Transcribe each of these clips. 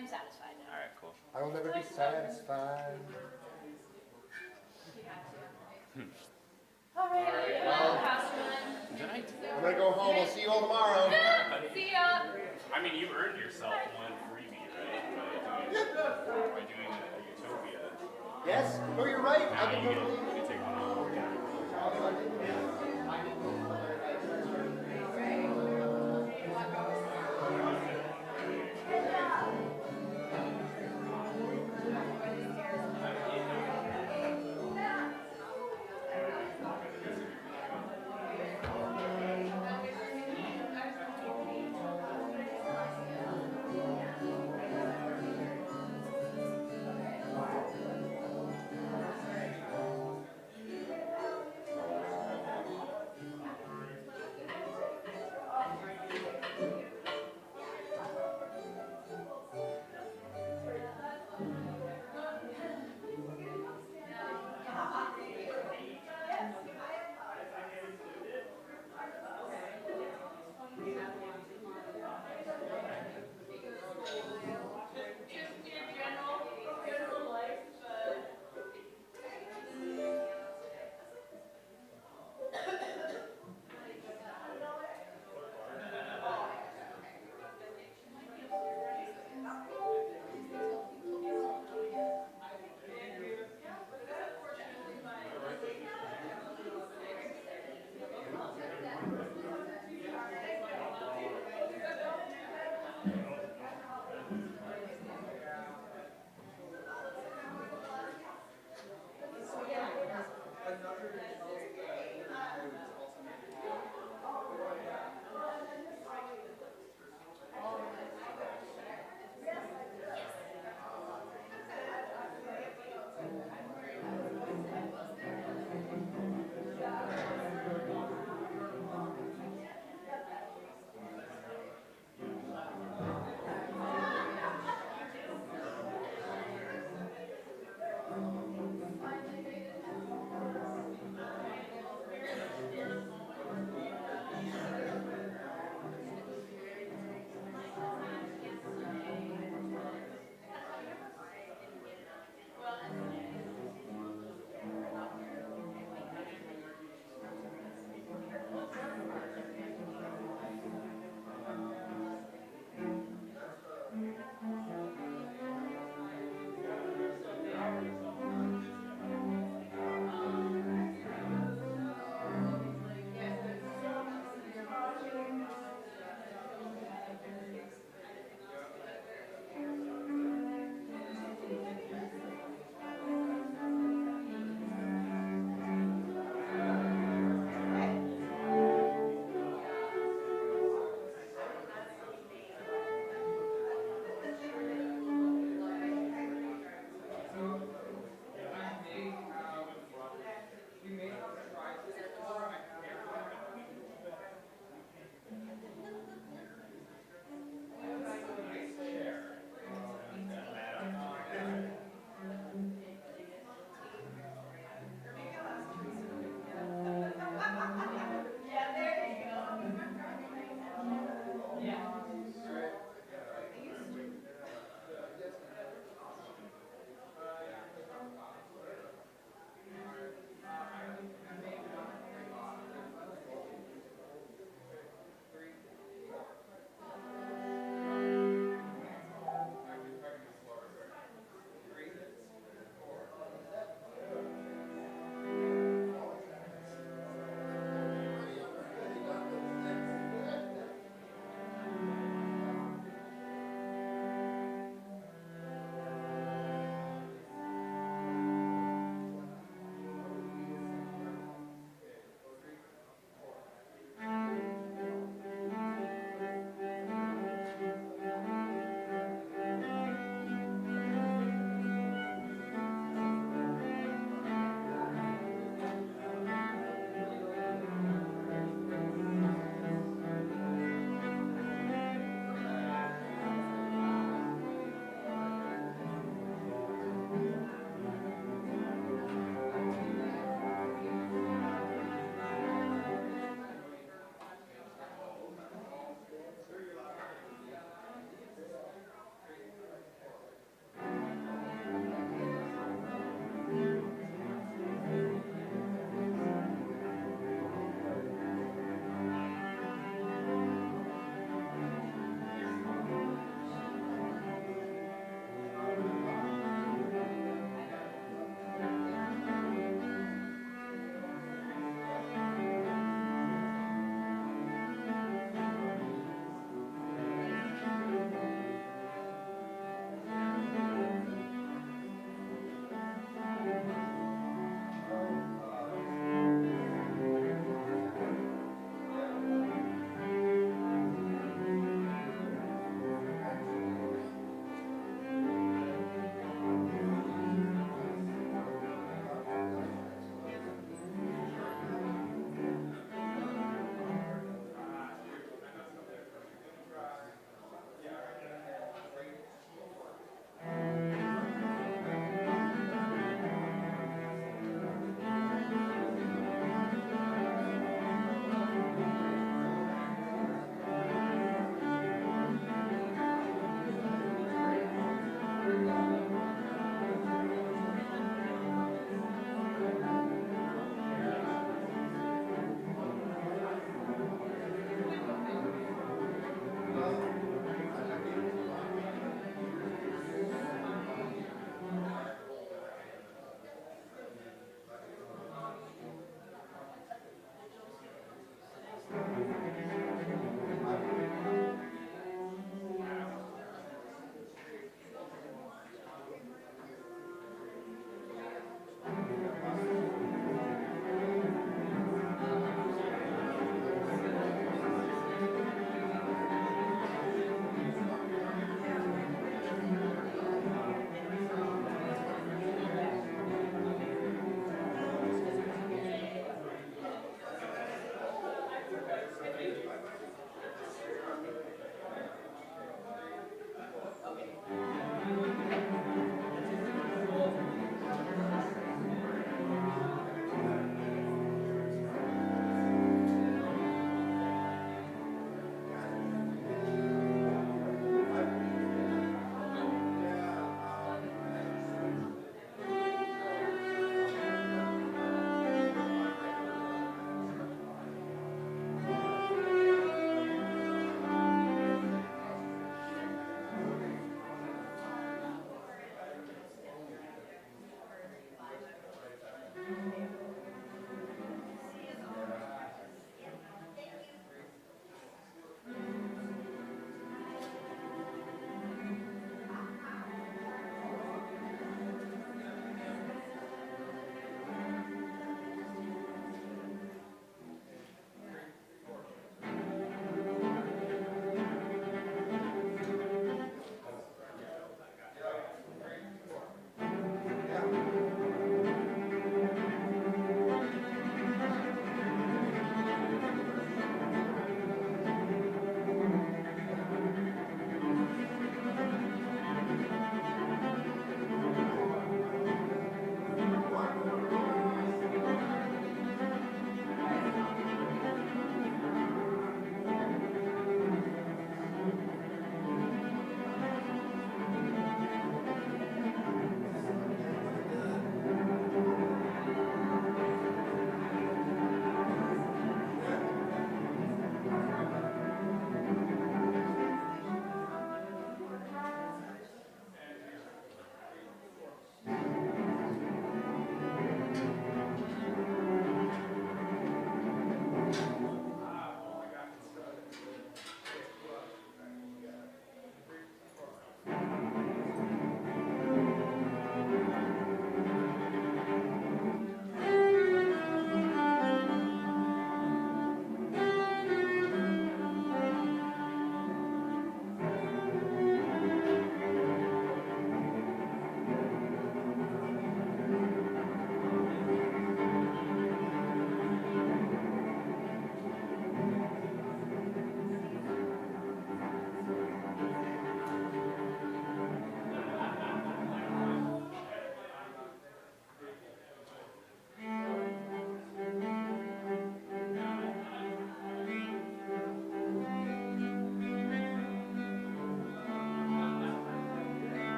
am satisfied now. Alright, cool. I will never be satisfied. All right, I'm gonna go house run. Good night. I'm gonna go home. I'll see you all tomorrow. See ya. I mean, you earned yourself one freebie, right? By doing a Utopia. Yes? Oh, you're right. Now I can you totally. can take one home.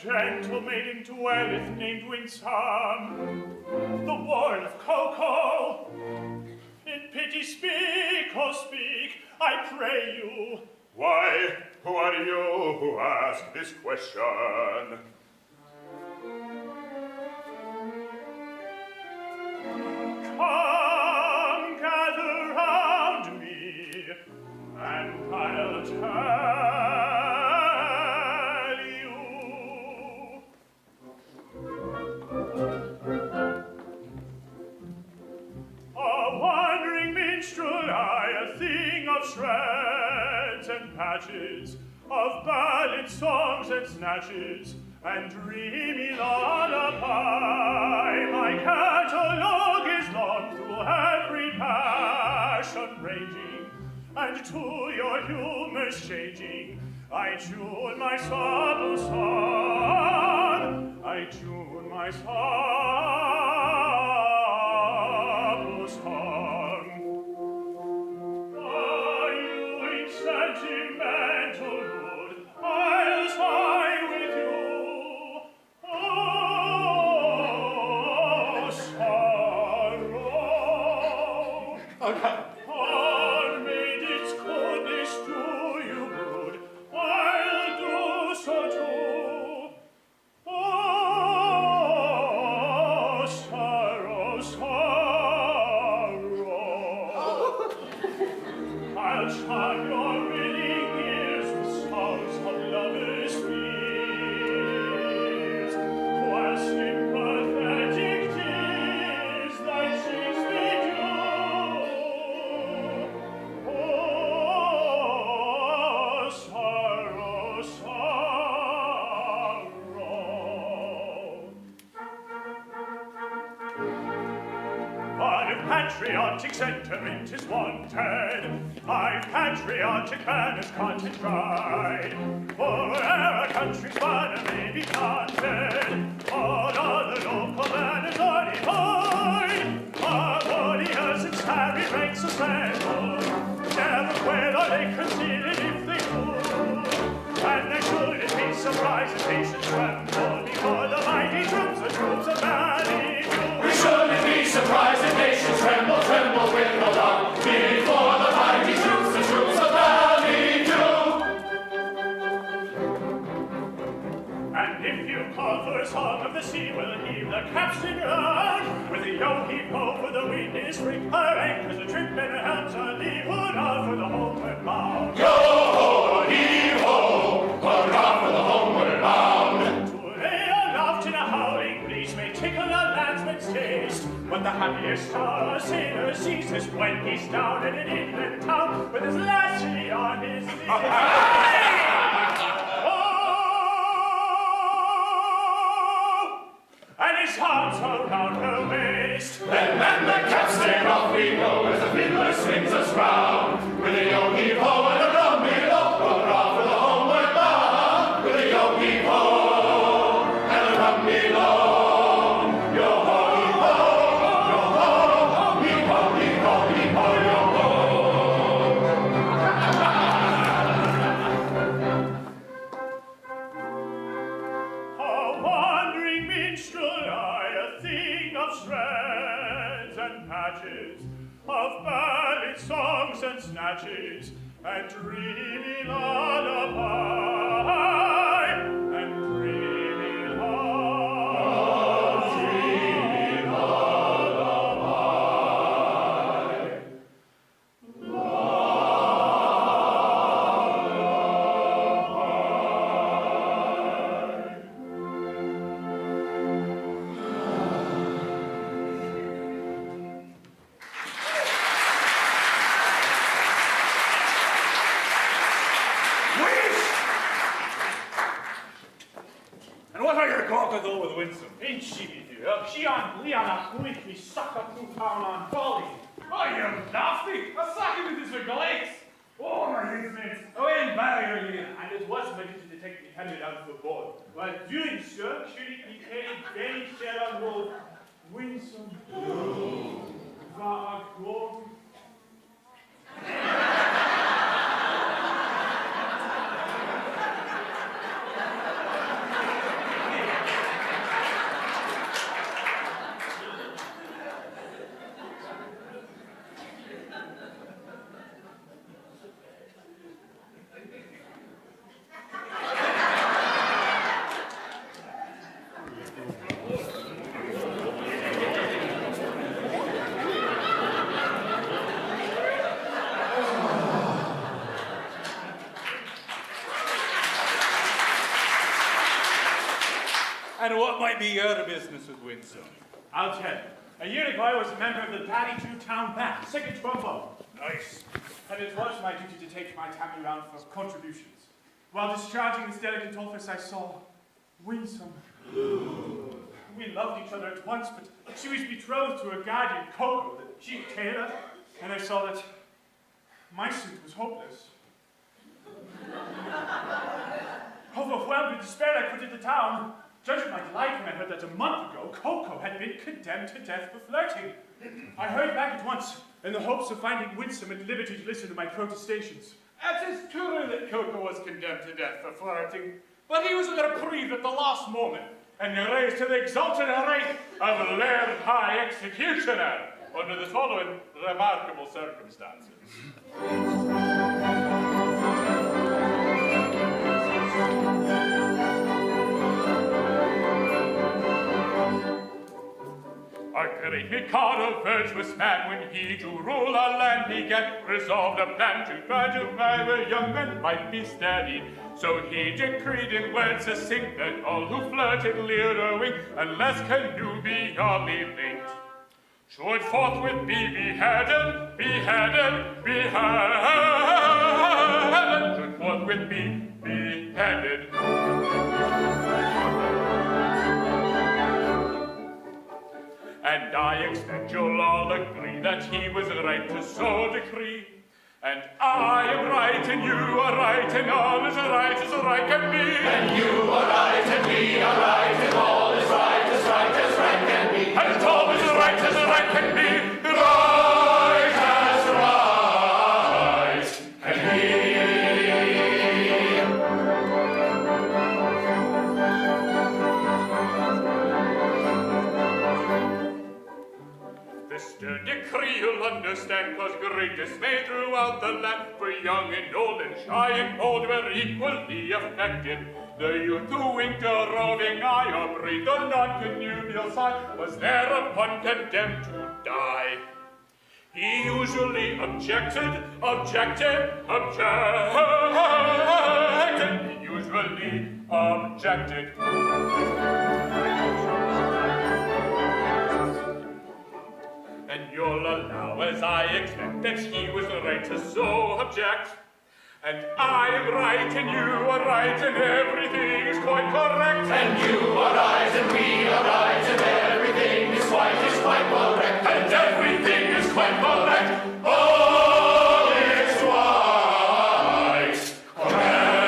gentle maiden dwelleth named Winsome, the ward of Coco. In pity speak, oh speak, I pray you. Why, who are you who ask this question? Come, gather round me, and I'll tell you. A wandering minstrel, I, a thing of shreds and patches, of ballad songs and snatches, and dreamy lullaby. My catalogue is long through every passion ranging, and to your humors changing, I tune my supple song. I tune my supple song. Are you in sentimental mood? I'll sigh with you. Oh, sorrow. Or made its goodness do you good? I'll do so too. Oh, sorrow, sorrow. I'll charm your willing ears with songs of lovers' fears, while sympathetic tears thy cheeks bedew. Oh, sorrow, sorrow. But if patriotic sentiment is wanted, I'm patriotic and as content tried. For where'er a country's banner may be planted, all other local banners are defied. Our warriors in starry ranks assembled, never quail or they conceal it if they would. And they shouldn't be surprised if nations tremble before the mighty troops of Valley View. We shouldn't be surprised if nations tremble, tremble with alarm before the mighty troops of Valley View. And if you call for a song of the sea, we'll heave the capstan round. With the yo-heave-ho for the wind is free, our anchors are trimmed and our helms are leeward, off for the homeward bound. Yo-ho-heave-ho, hurrah for the homeward bound. To lay aloft in a howling breeze may tickle a landsman's taste, but the happiest a sailor sees is when he's down in an inland town with his lassie on his knee. And his arms around her waist. Then man the capstan, off we go as the fiddler swings us round. With a yo-heave-ho and a rum-me-lo, hurrah for the homeward bound. With a yo-heave-ho and a rum-me-lo, yo-ho-heave-ho, yo-ho, heave-ho, heave-ho, heave-ho, yo-ho. A wandering minstrel, I, a thing of shreds and patches, of ballad songs and snatches, and dreamy lullaby, and dreamy lullaby. And what are your gawkers over the winsome? Ain't she be dear? She on Leon quick me suck up 2 pound on folly. Oh, you nasty! A sacking with his legs! Oh, my ligaments! Oh, in barrier, Leon! And it was my duty to take the helmet out of the board. While doing so, should it be carried very shall on board winsome vague. Now, what might be your business with Winsome? I'll tell you. A year ago, I was a member of the Ballydew Town Band, second trombone. Nice. And it was my duty to take my Tammy round for contributions. While discharging this delicate office, I saw Winsome. We loved each other at once, but she was betrothed to a guardian, Coco, the chief tailor, and I saw that my suit was hopeless. Overwhelmed with despair, I quitted the town. Judging my delight when I heard that a month ago, Coco had been condemned to death for flirting. I hurried back at once, in the hopes of finding Winsome at liberty to listen to my protestations. It is true that Coco was condemned to death for flirting, but he was reprieved at the last moment and raised to the exalted rank of Laird High Executioner under the following remarkable circumstances. A great McAdo, virtuous man, when he to rule our land began, resolved a plan to try to drive a young man might be steadied. So he decreed in words succinct that all who flirted, leered or winked, unless connubially linked, should forthwith be beheaded, beheaded, beheaded, should forthwith be beheaded. And I expect you'll all agree that he was right to so decree. And I am right, and you are right, and all is right can be. And you are right, and we are right, and all is right can be. And all is right can be. Right as right can be. This decree you'll understand caused great dismay throughout the land, for young and old and shy and bold were equally affected. The youth who winked a roving eye or breathed a non-connubial sigh was thereupon condemned to die. He usually objected. He usually objected. And you'll allow, as I expect, that he was right to so object. And I am right, and you are right, and everything is quite correct. And you are right, and we are right, and everything is quite correct. And everything is quite correct. All is quite correct.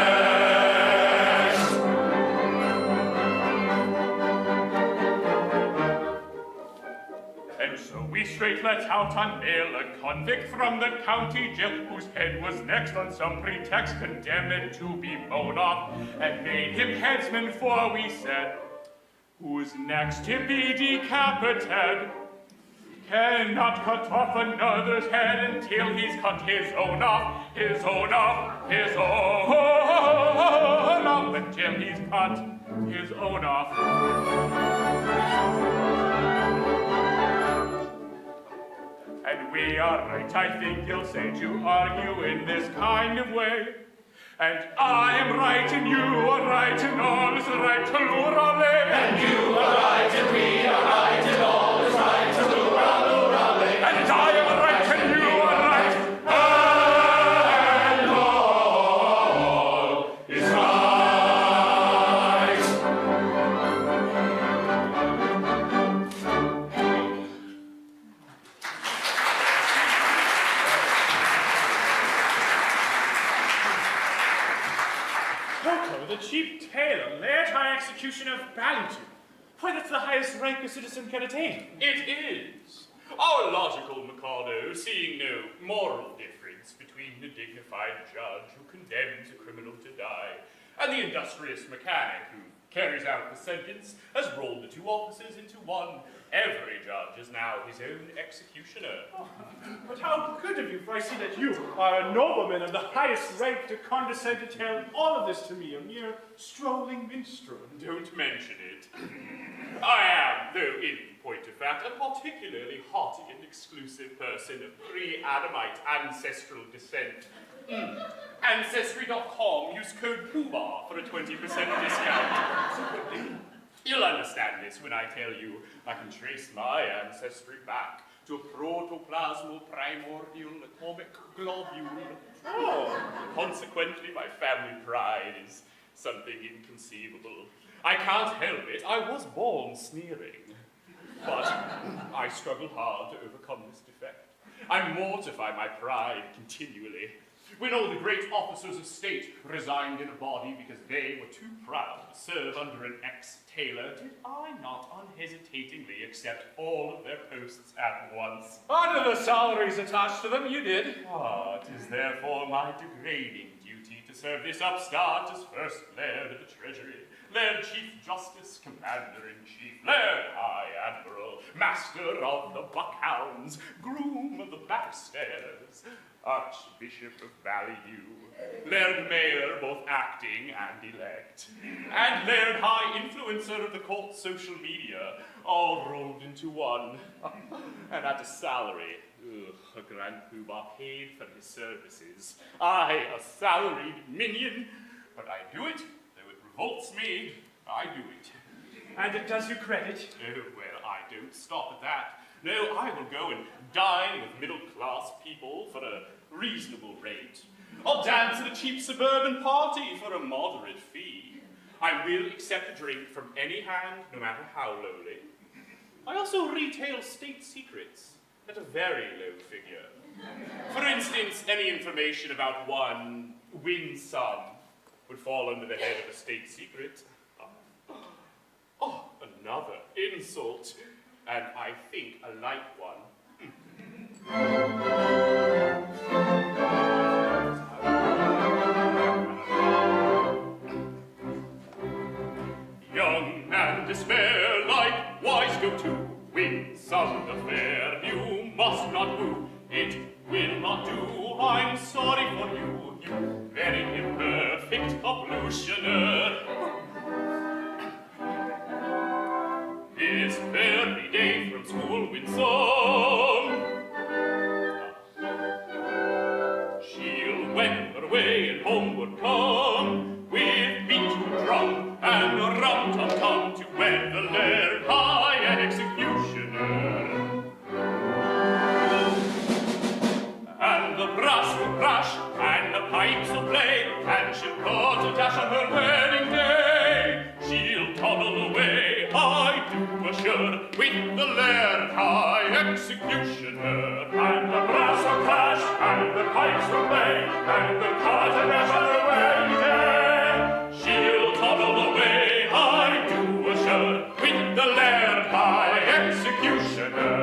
And so we straight let out on bail a convict from the county jail, whose head was next on some pretext condemned to be mown off, and made him headsman, for we said, who's next to be decapitated cannot cut off another's head until he's cut his own off, until he's cut his own off. And we are right, I think you'll say, to argue in this kind of way. And I am right, and you are right, and all is right, lurale. And you are right, and we are right, and all is right, lurale. And I am right, and you are right, and all is right. Coco, the chief tailor, Laird High Executioner of Ballydew. Why, that's the highest rank a citizen can attain. It is. Our logical McAdo, seeing no moral difference between the dignified judge who condemns a criminal to die and the industrious mechanic who carries out the sentence, has rolled the two offices into one. Every judge is now his own executioner. But how good of you, for I see that you are a nobleman of the highest rank to condescend to tell all of this to me, a mere strolling minstrel. Don't mention it. I am, though in point of fact, a particularly haughty and exclusive person of pre-Adamite ancestral descent. Ancestry.com, use code POOBAH for a 20% discount. You'll understand this when I tell you I can trace my ancestry back to a protoplasmal primordial atomic globule. Oh, consequently, my family pride is something inconceivable. I can't help it. I was born sneering. But I struggle hard to overcome this defect. I mortify my pride continually. When all the great officers of state resigned in a body because they were too proud to serve under an ex-tailor, did I not unhesitatingly accept all of their posts at once? Under the salaries attached to them, you did. Ah, 'tis therefore my degrading duty to serve this upstart as First Laird of the Treasury, Laird Chief Justice, Commander-in-Chief, Laird High Admiral, Master of the Buckhounds, Groom of the Backstairs, Archbishop of Valleyview, Laird Mayor, both acting and elect, and Laird High Influencer of the court's social media, all rolled into one, and at a salary. Ugh, a grand poobah paid for his services. I, a salaried minion, but I do it, though it revolts me, I do it. And it does you credit. Oh, well, I don't stop at that. No, I will go and dine with middle-class people for a reasonable rate. I'll dance at a cheap suburban party for a moderate fee. I will accept a drink from any hand, no matter how lowly. I also retail state secrets at a very low figure. For instance, any information about one Winsome would fall under the head of a state secret. Oh, another insult, and I think a light one. Young and despair, likewise go to Winsome the fair. You must not woo, it will not do. I'm sorry for you, you very imperfect ablutioner. This very day from school Winsome, she'll wend her way and homeward come, with beat to drum and a rum-tum-tum to wed the Laird High Executioner. And the brass will crash and the pipes will play, and she'll cause a dash on her wedding day. She'll toddle away, I do assure, with the Laird High Executioner. And the brass will crash and the pipes will play, and the cause a dash on her wedding day. She'll toddle away, I do assure, with the Laird High Executioner.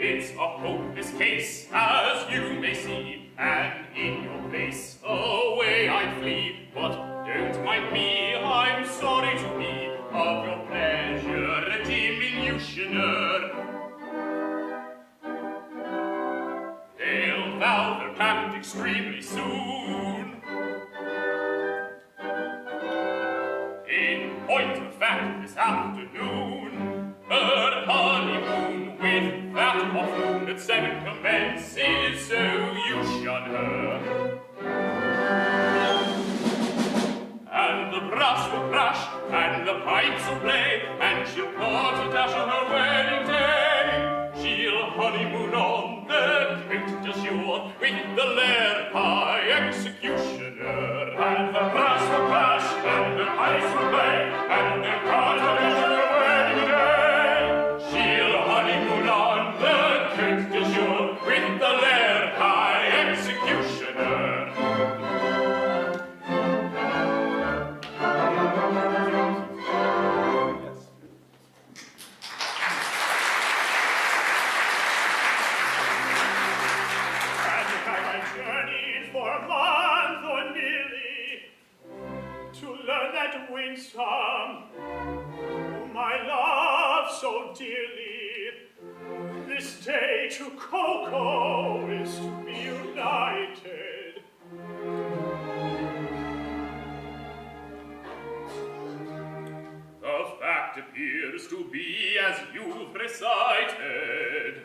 It's a hopeless case, as you may see, and in your place away I'd flee. But don't mind me, I'm sorry to be of your pleasure a diminutioner. They'll vow their pact extremely soon. In point of fact, this afternoon, her honeymoon with that buffoon at 7 commences, so you shun her. And the brass will crash, and the pipes will play, and she'll cause a dash on her wedding day. She'll honeymoon on the Côte d'Azur with the Laird High Executioner. And the brass will crash, and the pipes will play, and they'll cause a dash on her wedding day. She'll honeymoon on the Côte d'Azur with the Laird High Executioner. Winsome, whom I love so dearly, this day to Coco is to be united. The fact appears to be as you've recited.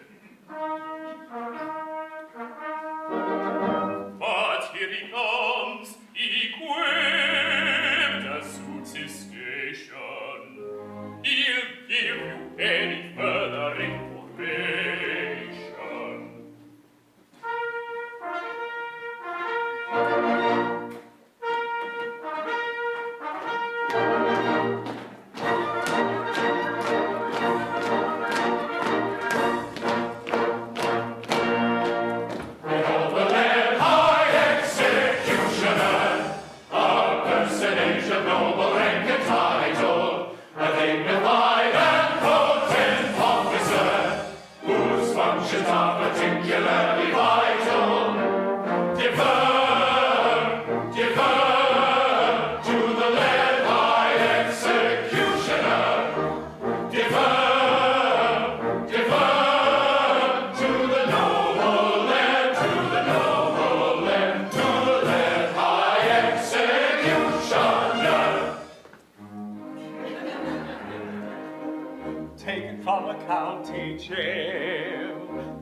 from a county jail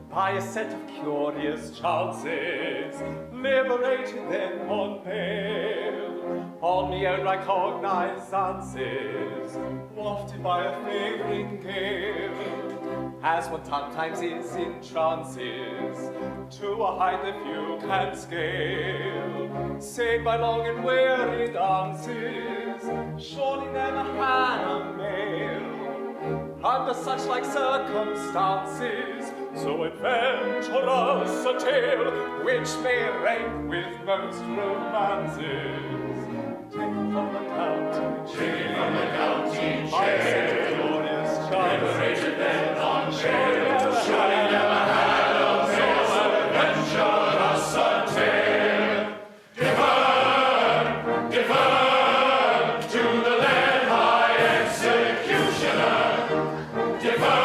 by a set of curious chances, liberated then on bail, on the unrecognizances, wafted by a favoring gale, as one sometimes is in trances, to a height that few can scale, saved by long and weary dances, surely never had a male, under such like circumstances, so adventurous a tale, which may rank with most romances. Taken from the county jail, by a set of glorious chances, liberated then on bail, surely never had a male, so adventurous a tale. Defer to the lead high executioner. Defer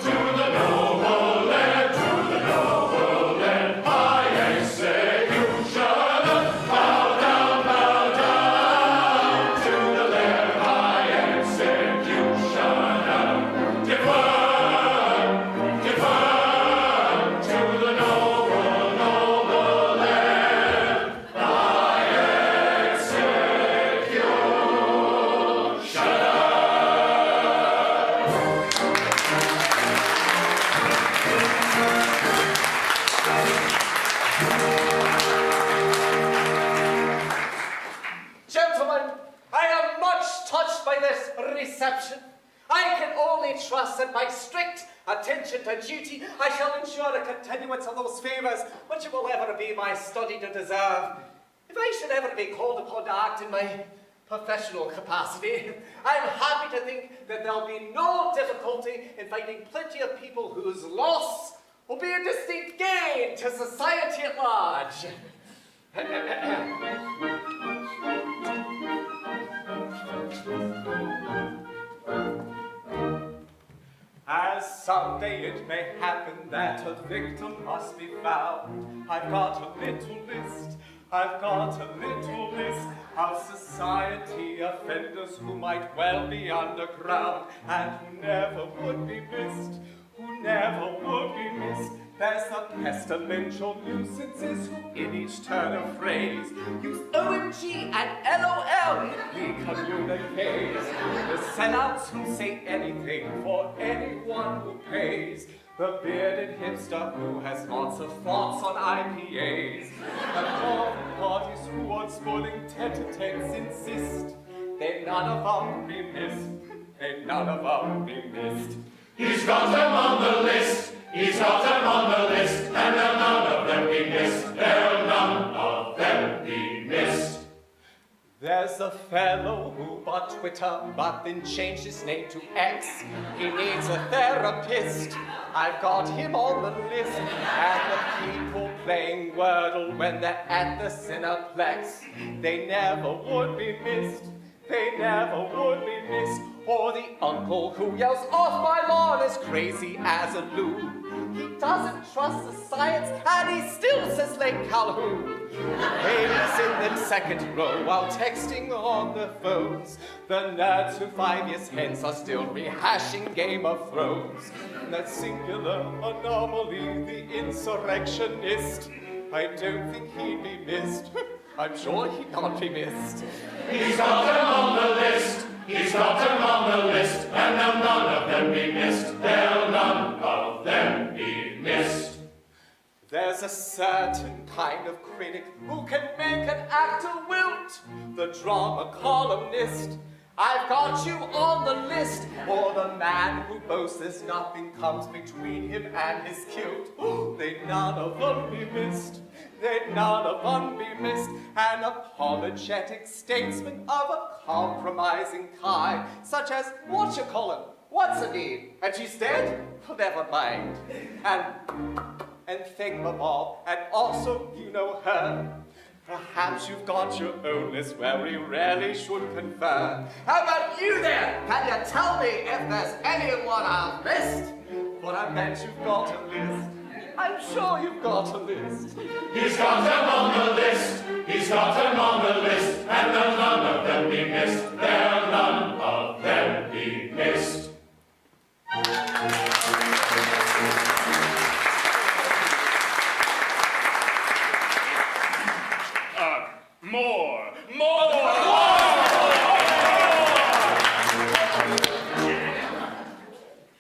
to the noble lead high executioner. Bow down to the lead high executioner. Defer to the noble lead high executioner. Gentlemen, I am much touched by this reception. I can only trust that by strict attention to duty, I shall ensure a continuance of those favours which it will ever be my study to deserve. If I should ever be called upon to act in my professional capacity, I'm happy to think that there'll be no difficulty in finding plenty of people whose loss will be a distinct gain to society at large. As someday it may happen that a victim must be found, I've got a little list of society offenders who might well be underground and who never would be missed, There's the pestilential nuisances who in each turn of phrase use OMG and LOL in communiques. The sellouts who say anything for anyone who pays. The bearded hipster who has lots of thoughts on IPAs. The coffee parties who on spawning tete-a-tetes insist. They none of them be missed. He's got them on the list. He's got them on the list, and they'll none of them be missed. They'll none of them be missed. There's a fellow who bought Twitter, but then changed his name to X. He needs a therapist. I've got him on the list. And the people playing Wordle when they're at the Cineplex, they never would be missed. Or the uncle who yells off my lawn as crazy as a loon. He doesn't trust the science and he still says Lake Calhoun. Ladies in the second row while texting on their phones. The nerds who 5 years hence are still rehashing Game of Thrones. That singular anomaly, the insurrectionist, I don't think he'd be missed. I'm sure he can't be missed. He's got them on the list. He's got them on the list, and they'll none of them be missed. They'll none of them be missed. There's a certain kind of critic who can make an actor wilt, the drama columnist. I've got you on the list, or the man who boasts there's nothing comes between him and his kilt. They none of them be missed. An apologetic statesman of a compromising kind, such as whatchamacallit, what's her name? And she's dead? Never mind. And thingamabob, and also you know her. Perhaps you've got your own list where we rarely should confer. How about you there? Can you tell me if there's anyone I've missed? But I bet you've got a list. I'm sure you've got a list. He's got them on the list. He's got them on the list, and they'll none of them be missed. They'll none of them be More!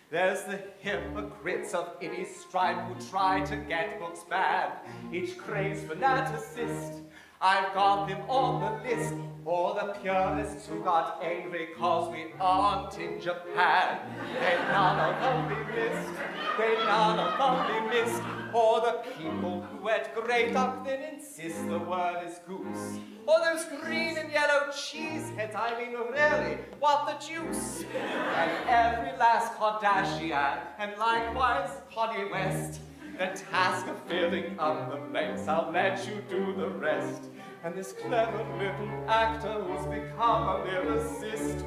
There's the hypocrites of any stripe who try to get books bad, each crazed fanaticist. I've got them on the list, or the purists who got angry cause we aren't in Japan. They none of them be missed, they none of them be missed, or the people who at Grey Duck then insist the word is goose. Or those green and yellow cheeseheads, I mean really, what the juice? And every last Kardashian, and likewise Kanye West. The task of filling up the blanks, I'll let you do the rest. And this clever little actor who's become a lyricist.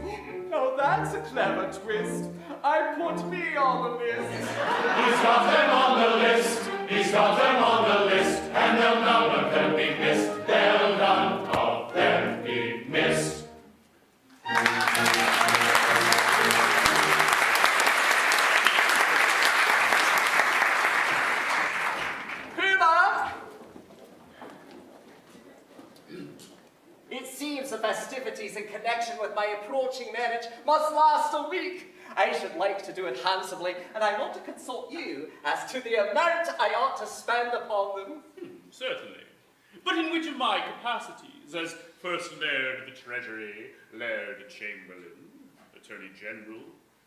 Now that's a clever twist. I put me on the list. He's got them on the list. He's got them on the list. And they'll none of them be missed. They'll none of them be missed. It seems the festivities in connection with my approaching marriage must last a week. I should like to do it handsomely, and I want to consult you as to the amount I ought to spend upon them. Certainly. But in which of my capacities, as First Laird of the Treasury, Laird Chamberlain, Attorney General,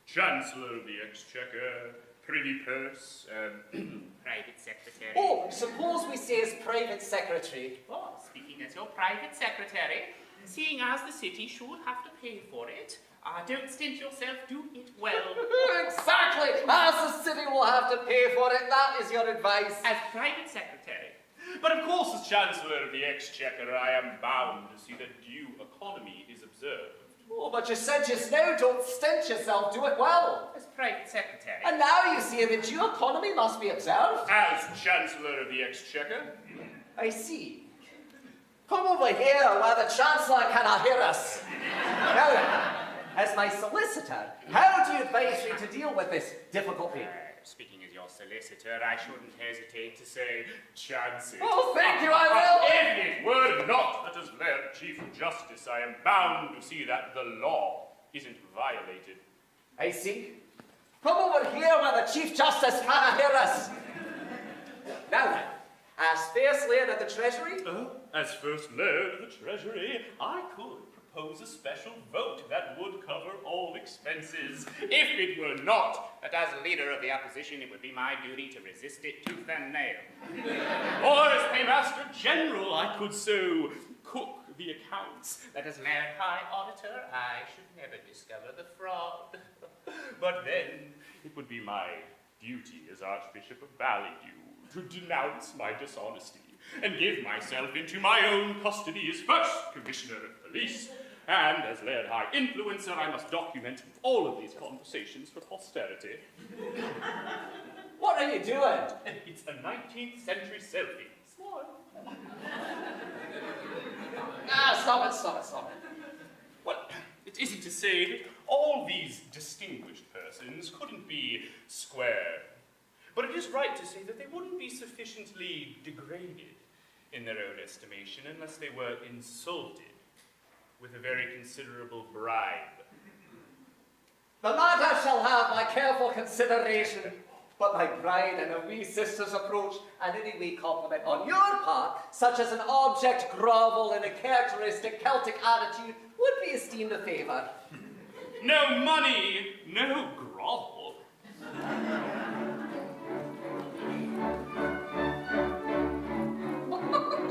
Chancellor of the Exchequer, Privy Purse, Private Secretary. Oh, suppose we say as private secretary. Oh, speaking as your private secretary, seeing as the city should have to pay for it, don't stint yourself, do it well. Exactly! As the city will have to pay for it, that is your advice. As private secretary. But of course, as Chancellor of the Exchequer, I am bound to see that due economy is observed. Oh, but you said just now, don't stint yourself, do it well. As private secretary. And now you say that due economy must be observed? As Chancellor of the Exchequer, I see. Come over here where the Chancellor cannot hear us. Now then, as my solicitor, how do you advise me to deal with this difficulty? Speaking as your solicitor, I shouldn't hesitate to say chances. Oh, thank you, I will. If it were not that as Laird Chief Justice, I am bound to see that the law isn't violated. I see. Come over here where the Chief Justice cannot hear us. Now then, as First Laird of the Treasury? As First Laird of the Treasury, I could propose a special vote that would cover all expenses, if it were not But as leader of the opposition, it would be my duty to resist it tooth and nail. or as Paymaster General, I could so cook the accounts That as Laird High Auditor, I should never discover the fraud. But then it would be my duty as Archbishop of Ballydew to denounce my dishonesty and give myself into my own custody as First Commissioner of Police. And as Laird High Influencer, I must document all of these conversations for posterity. What are you doing? It's a 19th century selfie. Smile. Stop it. Well, it isn't to say that all these distinguished persons couldn't be square. But it is right to say that they wouldn't be sufficiently degraded in their own estimation unless they were insulted with a very considerable bribe. The matter shall have my careful consideration, but my bride and her wee sister's approach and any wee compliment on your part, such as an object grovel in a characteristic Celtic attitude, would be esteemed a favour. No money, no grovel. Whoa!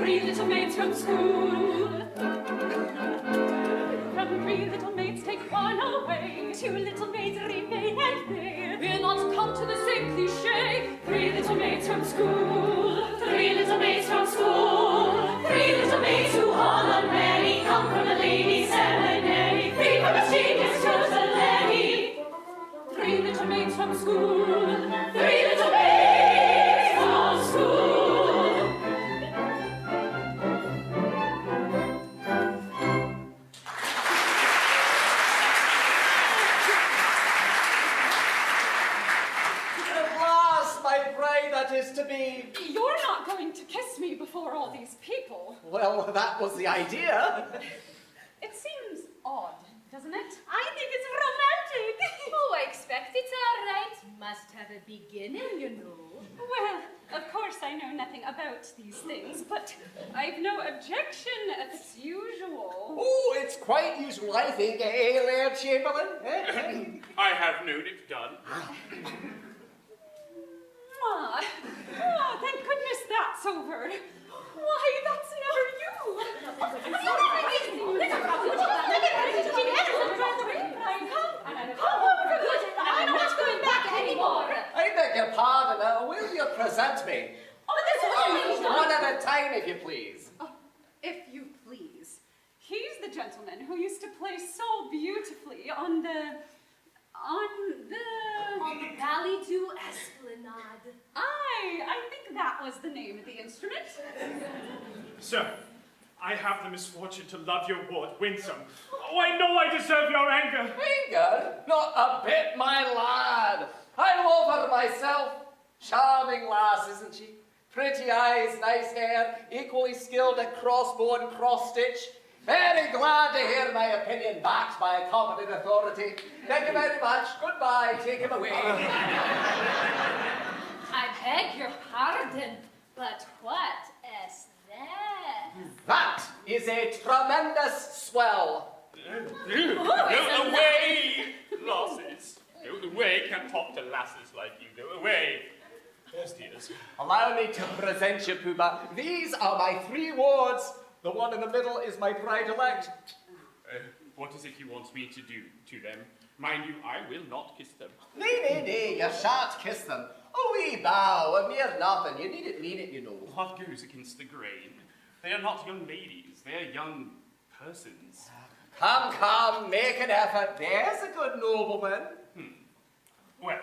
Three little maids from school. From three little maids take one away. Two little maids remain and they will not come to the same cliché. Three little maids from school. Three little maids from school. Three little maids who all unready come from a lady's seminary. Free from a genius to the lady. Three little maids from school. Three little maids from school. At last, my bride that is to be. You're not going to kiss me before all these people. Well, that was the idea. It seems odd, doesn't it? I think it's romantic. Oh, I expect it's all right. Must have a beginning, you know. Well, of course I know nothing about these things, but I've no objection as usual. Oh, it's quite usual, I think, eh, Laird Chamberlain? I have known it done. Ah, oh, thank goodness that's over. Why, that's never you. I'm not going back anymore. I beg your pardon, will you present me? One at a time, if you please. Oh, if you please. He's the gentleman who used to play so beautifully on the Ballydew Esplanade. I think that was the name of the instrument. Sir, I have the misfortune to love your ward, Winsome. Oh, I know I deserve your anger. Anger? Not a bit, my lad. I love her myself. Charming lass, isn't she? Pretty eyes, nice hair, equally skilled at crossbow and cross-stitch. Very glad to hear my opinion backed by a competent authority. Thank you very much. Goodbye. Take him away. I beg your pardon, but what is that? That is a tremendous swell. Go away, lasses. Go away. Can't talk to lasses like you. Go away. Yes, dears. Allow me to present you, Pooba. These are my 3 wards. The one in the middle is my bride-elect. What is it he wants me to do to them? Mind you, I will not kiss them. Nay, you shan't kiss them. A wee bow, a mere nothing. You needn't mean it, you know. What goes against the grain? They are not young ladies. They are young persons. Come, make an effort. There's a good nobleman. Well,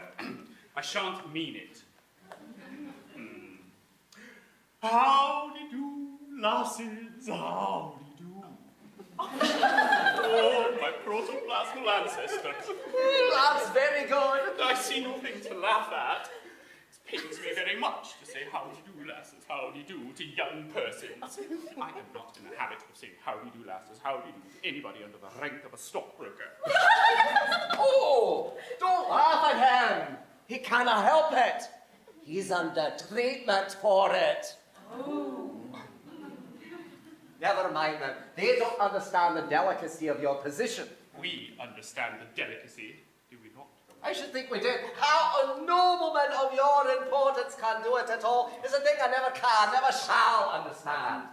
I shan't mean it. Howdy-do, lasses, howdy-do. Oh, my protoplasmal ancestor. That's very good. I see nothing to laugh at. It pains me very much to say howdy-do, lasses, howdy-do to young persons. I am not in the habit of saying howdy-do, lasses, howdy-do to anybody under the rank of a stockbroker. Oh, don't laugh at him. He cannot help it. He's under treatment for it. Oh. Never mind them. They don't understand the delicacy of your position. We understand the delicacy, do we not? I should think we did. How a nobleman of your importance can do it at all is a thing I never can, never shall understand.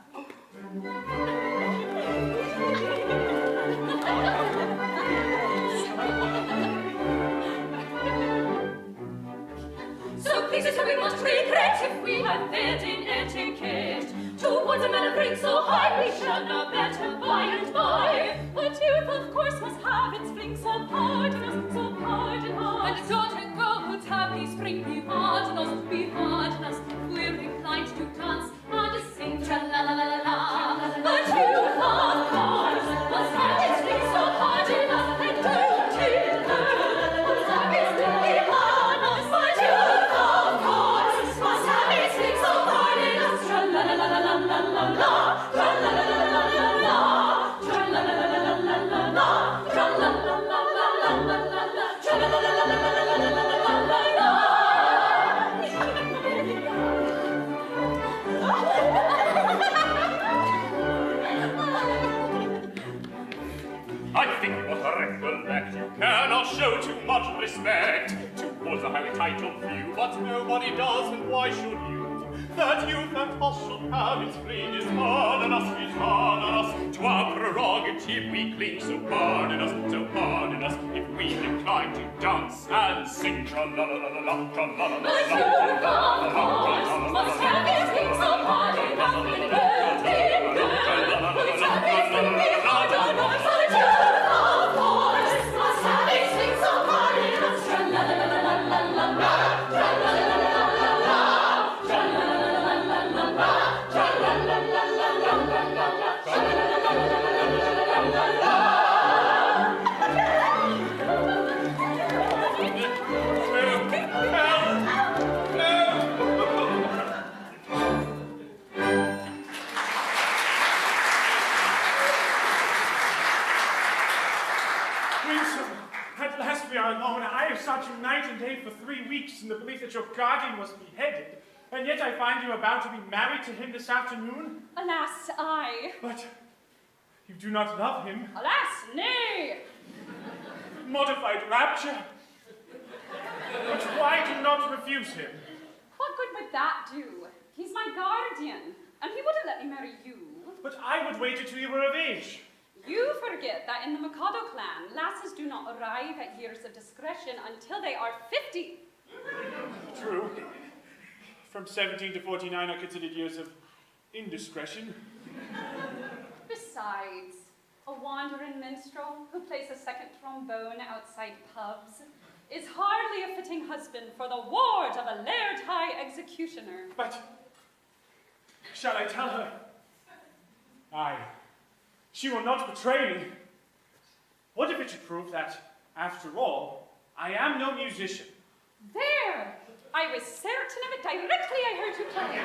So please us we must regret if we have failed in etiquette. Towards a man of rank so high, we shall know better by and by. But youth, of course, must have its fling, so pardon us, so pardon us. And daughter, go, happy spring, be pardon us. We're inclined to dance and sing, tra-la-la-la-la. But youth, of course, must have its fling, so pardon us. And don't kill her, must have its fling, be pardon us. But youth, of course, must have its fling, so pardon us. Tra-la-la-la-la-la-la-la. Tra-la-la-la-la-la-la. Tra-la-la-la-la-la-la. Tra-la-la-la-la-la-la-la. Tra-la-la-la-la-la-la-la-la. I think you ought to recollect you cannot show too much respect towards a highly titled few, but nobody does, and why should you? That youth and us should have its fling is hard on us, is hard on us. To our prerogative we cling, so pardon us, if we decline to dance and sing. Tra-la-la-la-la-la, tra-la-la-la-la-la, But you, of course, must have his king so hard enough in good, in good. Whose love is to be hard on us, but you, of course, must have his king so hard enough. Tra-la-la-la-la-la-la, tra-la-la-la-la-la-la, tra-la-la-la-la-la-la, tra-la-la-la-la-la-la-la, tra-la-la-la-la-la-la-la. At last we are alone. I have sought you night and day for 3 weeks in the belief that your guardian was beheaded, and yet I find you about to be married to him this afternoon. Alas, I. But you do not love him. Alas, nay. Modified rapture. But why do not refuse him? What good would that do? He's my guardian, and he wouldn't let me marry you. But I would wait until you were of age. You forget that in the McAdo clan, lasses do not arrive at years of discretion until they are 50. True. From 17 to 49 are considered years of indiscretion. Besides, a wandering minstrel who plays a second trombone outside pubs is hardly a fitting husband for the ward of a laird high executioner. But shall I tell her? Aye. She will not betray me. What if it should prove that, after all, I am no musician? There! I was certain of it directly I heard you play.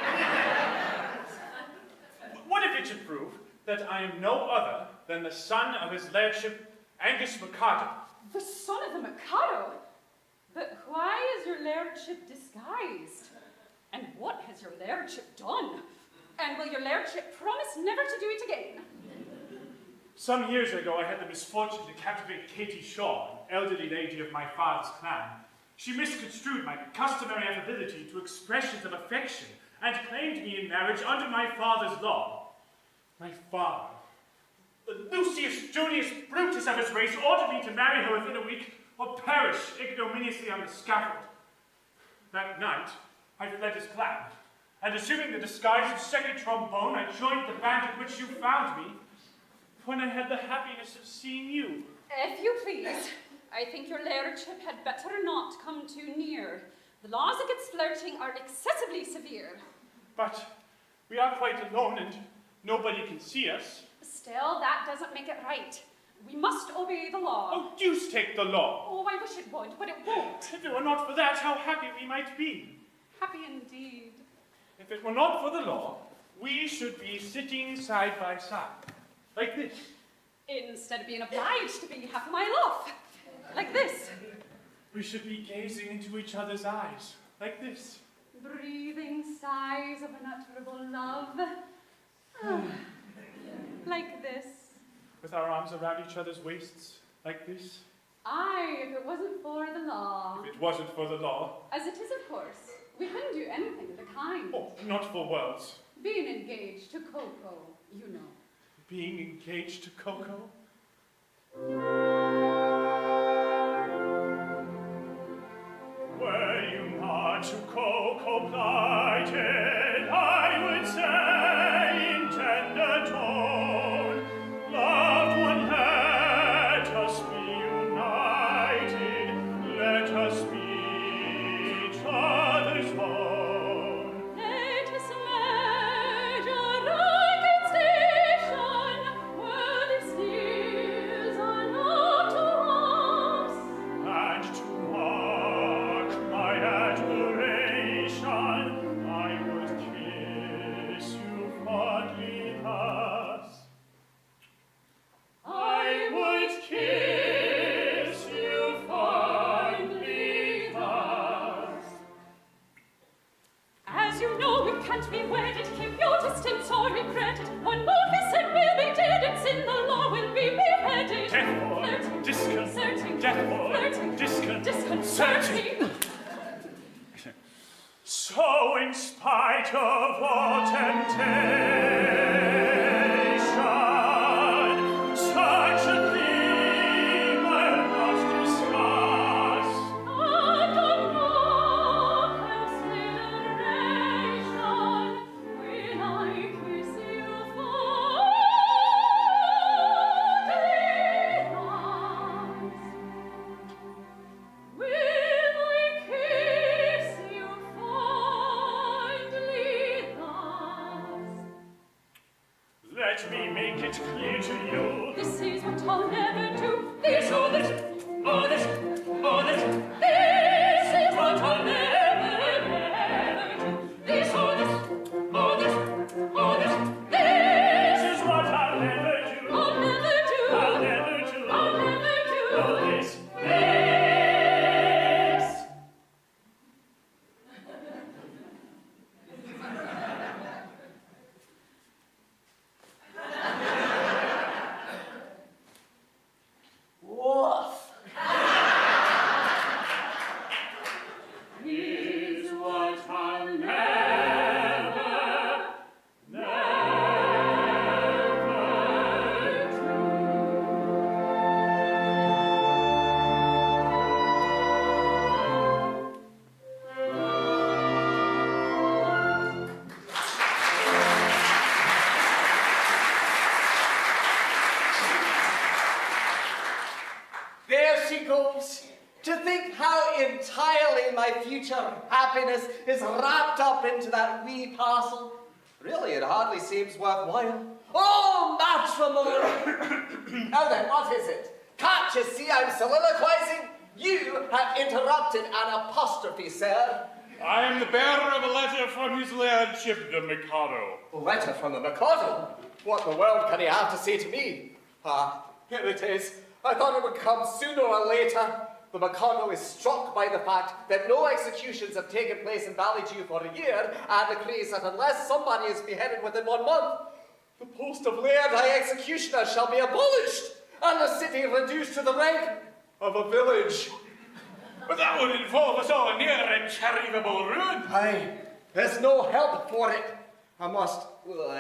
What if it should prove that I am no other than the son of his lairdship, Angus McAdo? The son of the McAdo? But why is your lairdship disguised? And what has your lairdship done? And will your lairdship promise never to do it again? Some years ago, I had the misfortune to captivate Katie Shaw, an elderly lady of my father's clan. She misconstrued my customary affability to expressions of affection and claimed me in marriage under my father's law. My father, the Lucius Junius Brutus of his race, ordered me to marry her within a week or perish ignominiously on the scaffold. That night, I fled his clan, and assuming the disguise of second trombone, I joined the band at which you found me, when I had the happiness of seeing you. If you please, I think your lairdship had better not come too near. The laws against flirting are excessively severe. But we are quite alone and nobody can see us. Still, that doesn't make it right. We must obey the law. Oh, deuce take the law. Oh, I wish it would, but it won't. If it were not for that, how happy we might be. Happy indeed. If it were not for the law, we should be sitting side by side. Like this. Instead of being obliged to be half a mile off. Like this. We should be gazing into each other's eyes. Like this. Breathing sighs of unutterable love. Like this. With our arms around each other's waists. Like this. Aye, if it wasn't for the law. If it wasn't for the law. As it is, of course. We couldn't do anything of the kind. Oh, not for worlds. Being engaged to Coco, you know. Being engaged to Coco? Were you not to Coco plighted, I would say in tender tone, loved one, let us be united, let us be each other's own. Let us measure rank and station, where this dear spite of all temptation, such a thing I must discuss. And on no consideration will I kiss you fondly thus. Will I kiss you fondly thus? Let me make it clear to you. This is what I'll never do. This, oh this, oh this, oh this. This is what I'll never, never do. This, oh this, oh this, oh this. This This is what I'll never do. I'll never do. I'll never do. I'll never do. Oh, this. This. Woof. Is what I'll never, never do. There she goes. To think how entirely my future happiness is wrapped up into that wee parcel. Really, it hardly seems worthwhile. Oh, matrimony! Now then, what is it? Can't you see I'm soliloquizing? You have interrupted an apostrophe, sir. I am the bearer of a letter from his lordship, the Mikado. A letter from the Mikado? What in the world can he have to say to me? Ah, here it is. I thought it would come sooner or later. The Mikado is struck by the fact that no executions have taken place in Ballydew for a year and decrees that unless somebody is beheaded within 1 month, the post of Laird High Executioner shall be abolished and the city reduced to the rank of a village. But that would involve us all near irretrievable ruin. Aye, there's no help for it. I must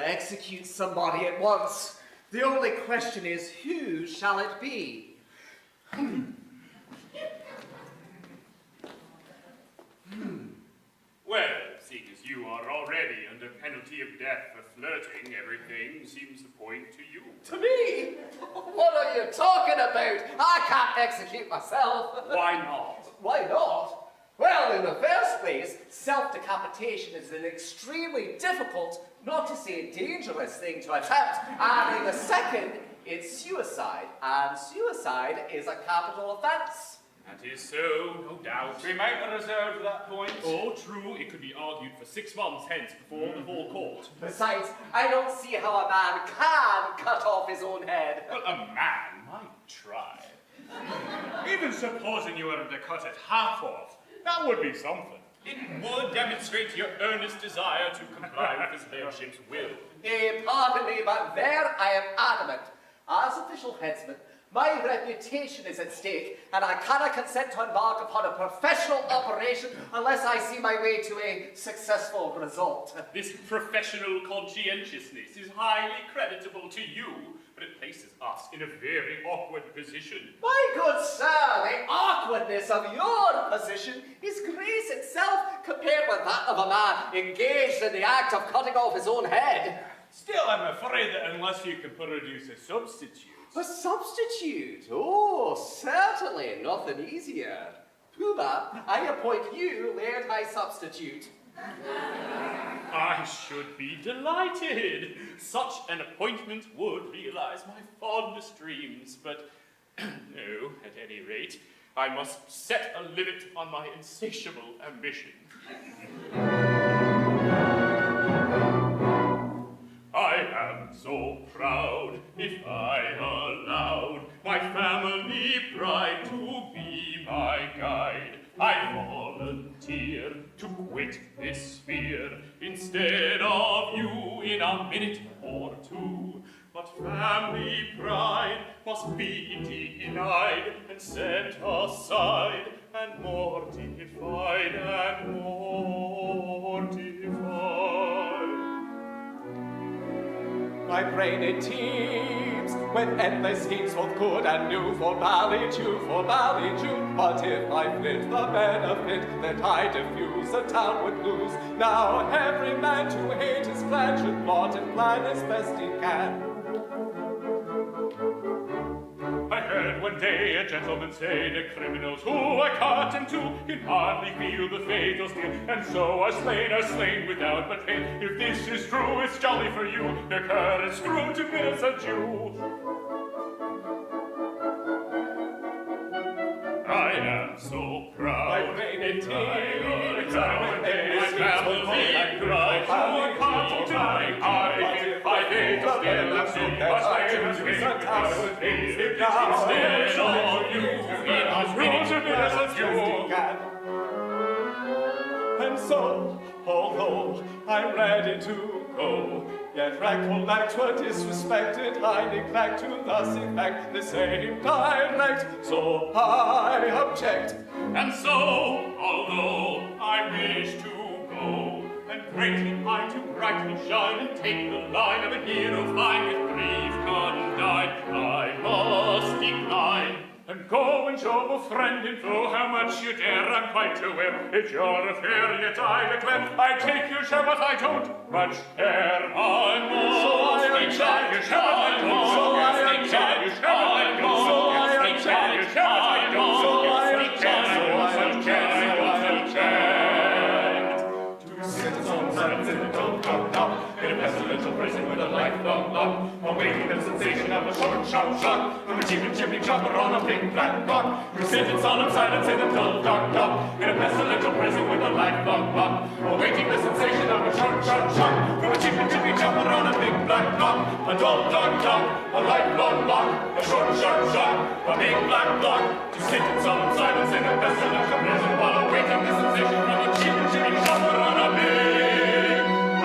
execute somebody at once. The only question is, who shall it be? Well, seeing as you are already under penalty of death for flirting, everything seems to point to you. To me? What are you talking about? I can't execute myself. Why not? Why not? Well, in the first place, self-decapitation is an extremely difficult, not to say dangerous thing to attempt. And in the second, it's suicide. And suicide is a capital offence. That is so, no doubt. We might reserve that point. Oh, true, it could be argued for 6 months hence before the full court. Besides, I don't see how a man can cut off his own head. Well, a man might try. Even supposing you were to cut it half off, that would be something. It would demonstrate your earnest desire to comply with his lordship's will. Pardon me, but there I am adamant. As official headsman, my reputation is at stake, and I cannot consent to embark upon a professional operation unless I see my way to a successful result. This professional conscientiousness is highly creditable to you, but it places us in a very awkward position. My good sir, the awkwardness of your position is grace itself compared with that of a man engaged in the act of cutting off his own head. Still, I'm afraid that unless you can produce a substitute. A substitute? Oh, certainly, nothing easier. Pooba, I appoint you Laird High Substitute. I should be delighted. Such an appointment would realize my fondest dreams, but no, at any rate, I must set a limit on my insatiable ambition. I am so proud, if I allowed my family pride to be my guide. I volunteer to quit this sphere instead of you in a minute or two. But family pride must be denied and set aside and mortified and mortified. my brain it teems with endless schemes both good and new for Ballydew, for Ballydew. But if I flit the benefit that I diffuse, the town would lose. Now every man to hate his plan should plot and plan as best he can. I heard one day a gentleman say the criminals who I cut in two can hardly feel the fatal steel, and so are slain without but pain. If this is true, it's jolly for you, the current screw to miss a Jew. I am so proud. My brain it teems, my family cries, who are caught in two, I fatal steel, and so much I can escape without pain. Instead of you, it was rules of innocence you. And so, although I'm ready to go, yet recollect what disrespected I neglect to thus effect the same dialect, so I object. And so, although I wish to go, and greatly I to brightly shine, and take the line of a hero fine with grief condign, I must decline, and go and show a friend in foe how much you dare I'm quite aware. It's your affair, yet I declare I take your share, but I don't much care. I must decline your share, but I don't. So I decline your share, but I don't. So I decline your share, but I don't. So I decline to sit on silence in the dull dark in a pestilential prison with a lifelong lock, awaiting the sensation of a short, sharp shock from a chimney chopper on a big black rock. Who sit in solemn silence in the dull dark in a pestilential prison with a lifelong lock, awaiting the sensation of a short, sharp shock from a chimney chopper on a big black rock. A dull dark a lifelong lock, a short, sharp shock, a big black rock. To sit in solemn silence in a pestilential prison while awaiting the sensation from a chimney chopper on a big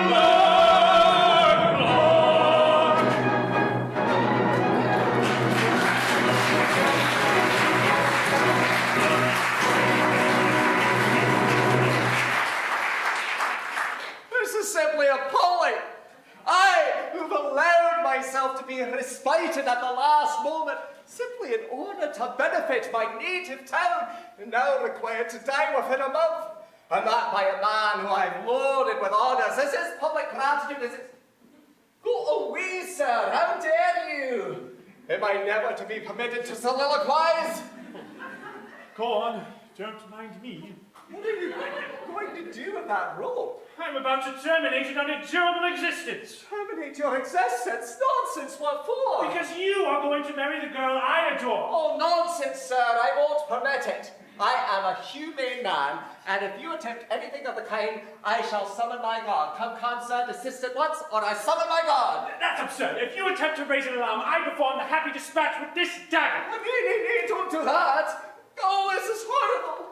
black rock. This is simply appalling. I, who've allowed myself to be respited at the last moment, simply in order to benefit my native town, am now required to die within a month. And that by a man who I've loaded with honours. Is his public gratitude? Is it? Go away, sir. How dare you? Am I never to be permitted to soliloquize? Go on, don't mind me. What are you going to do with that rope? I'm about to terminate an unendurable existence. Terminate your existence? Nonsense, what for? Because you are going to marry the girl I adore. Oh, nonsense, sir. I won't permit it. I am a humane man, and if you attempt anything of the kind, I shall summon my God. Come, sir, desist at once, or I summon my God. That's absurd. If you attempt to raise an alarm, I perform the happy dispatch with this dagger. Nay, don't do that. Oh, this is horrible.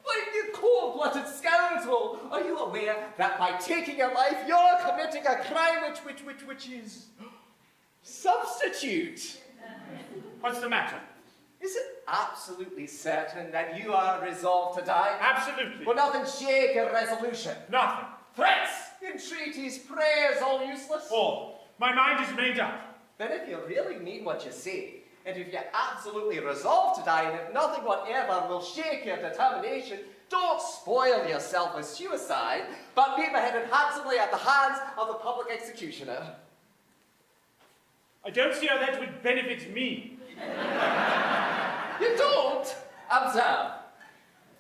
Like you cold-blooded scoundrel. Are you aware that by taking your life, you're committing a crime which is substitute? What's the matter? Is it absolutely certain that you are resolved to die? Absolutely. Will nothing shake your resolution? Nothing. Threats, entreaties, prayers, all useless? All. My mind is made up. Then if you really mean what you say, and if you're absolutely resolved to die, and if nothing whatever will shake your determination, don't spoil yourself with suicide, but be beheaded handsomely at the hands of the public executioner. I don't see how that would benefit me. You don't? Observe.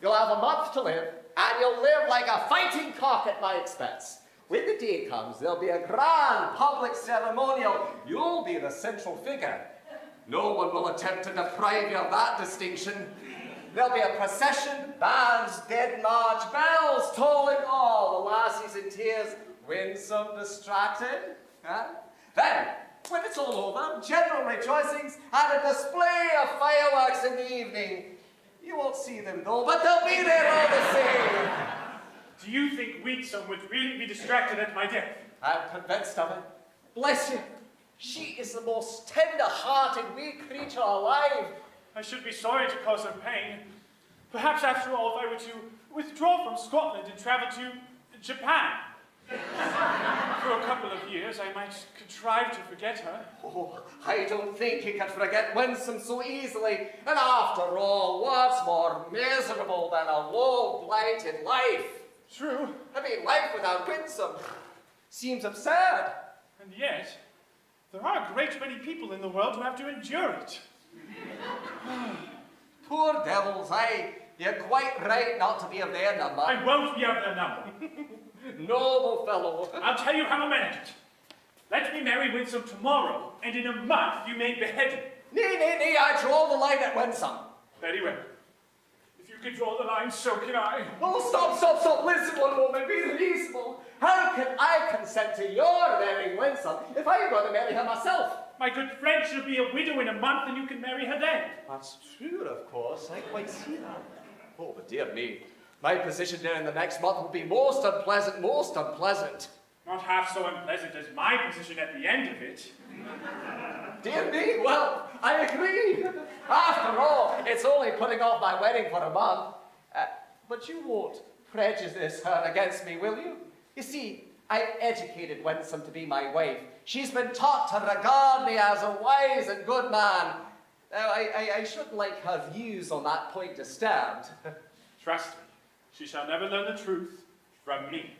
You'll have a month to live, and you'll live like a fighting cock at my expense. When the day comes, there'll be a grand public ceremonial. You'll be the central figure. No one will attempt to deprive you of that distinction. There'll be a procession, bands, dead march, bells tolling all, the lassies in tears, winsome, distracted. Huh? Then, when it's all over, general rejoicings and a display of fireworks in the evening. You won't see them though, but they'll be there all the same. Do you think Wheatsome would really be distracted at my death? I'm convinced of it. Bless you. She is the most tender-hearted wee creature alive. I should be sorry to cause her pain. Perhaps after all, if I were to withdraw from Scotland and travel to Japan. For a couple of years, I might contrive to forget her. Oh, I don't think you can forget Winsome so easily. And after all, what's more miserable than a low, blighted life? True. I mean, life without Winsome seems absurd. And yet, there are a great many people in the world who have to endure it. Poor devils, you're quite right not to be of their number. I won't be of their number. Noble fellow. I'll tell you how to manage it. Let me marry Winsome tomorrow, and in a month you may behead him. Nay, I draw the line at Winsome. Very well. If you can draw the line, so can I. Oh, stop. Listen one moment, be reasonable. How can I consent to your marrying Winsome if I'm going to marry her myself? My good friend shall be a widow in a month, and you can marry her then. That's true, of course. I quite see that. Oh, but dear me. My position there in the next month will be most unpleasant. Not half so unpleasant as my position at the end of it. Dear me, well, I agree. After all, it's only putting off my wedding for a month. But you won't prejudice her against me, will you? You see, I educated Winsome to be my wife. She's been taught to regard me as a wise and good man. Now, I shouldn't like her views on that point disturbed. Trust me, she shall never learn the truth from me.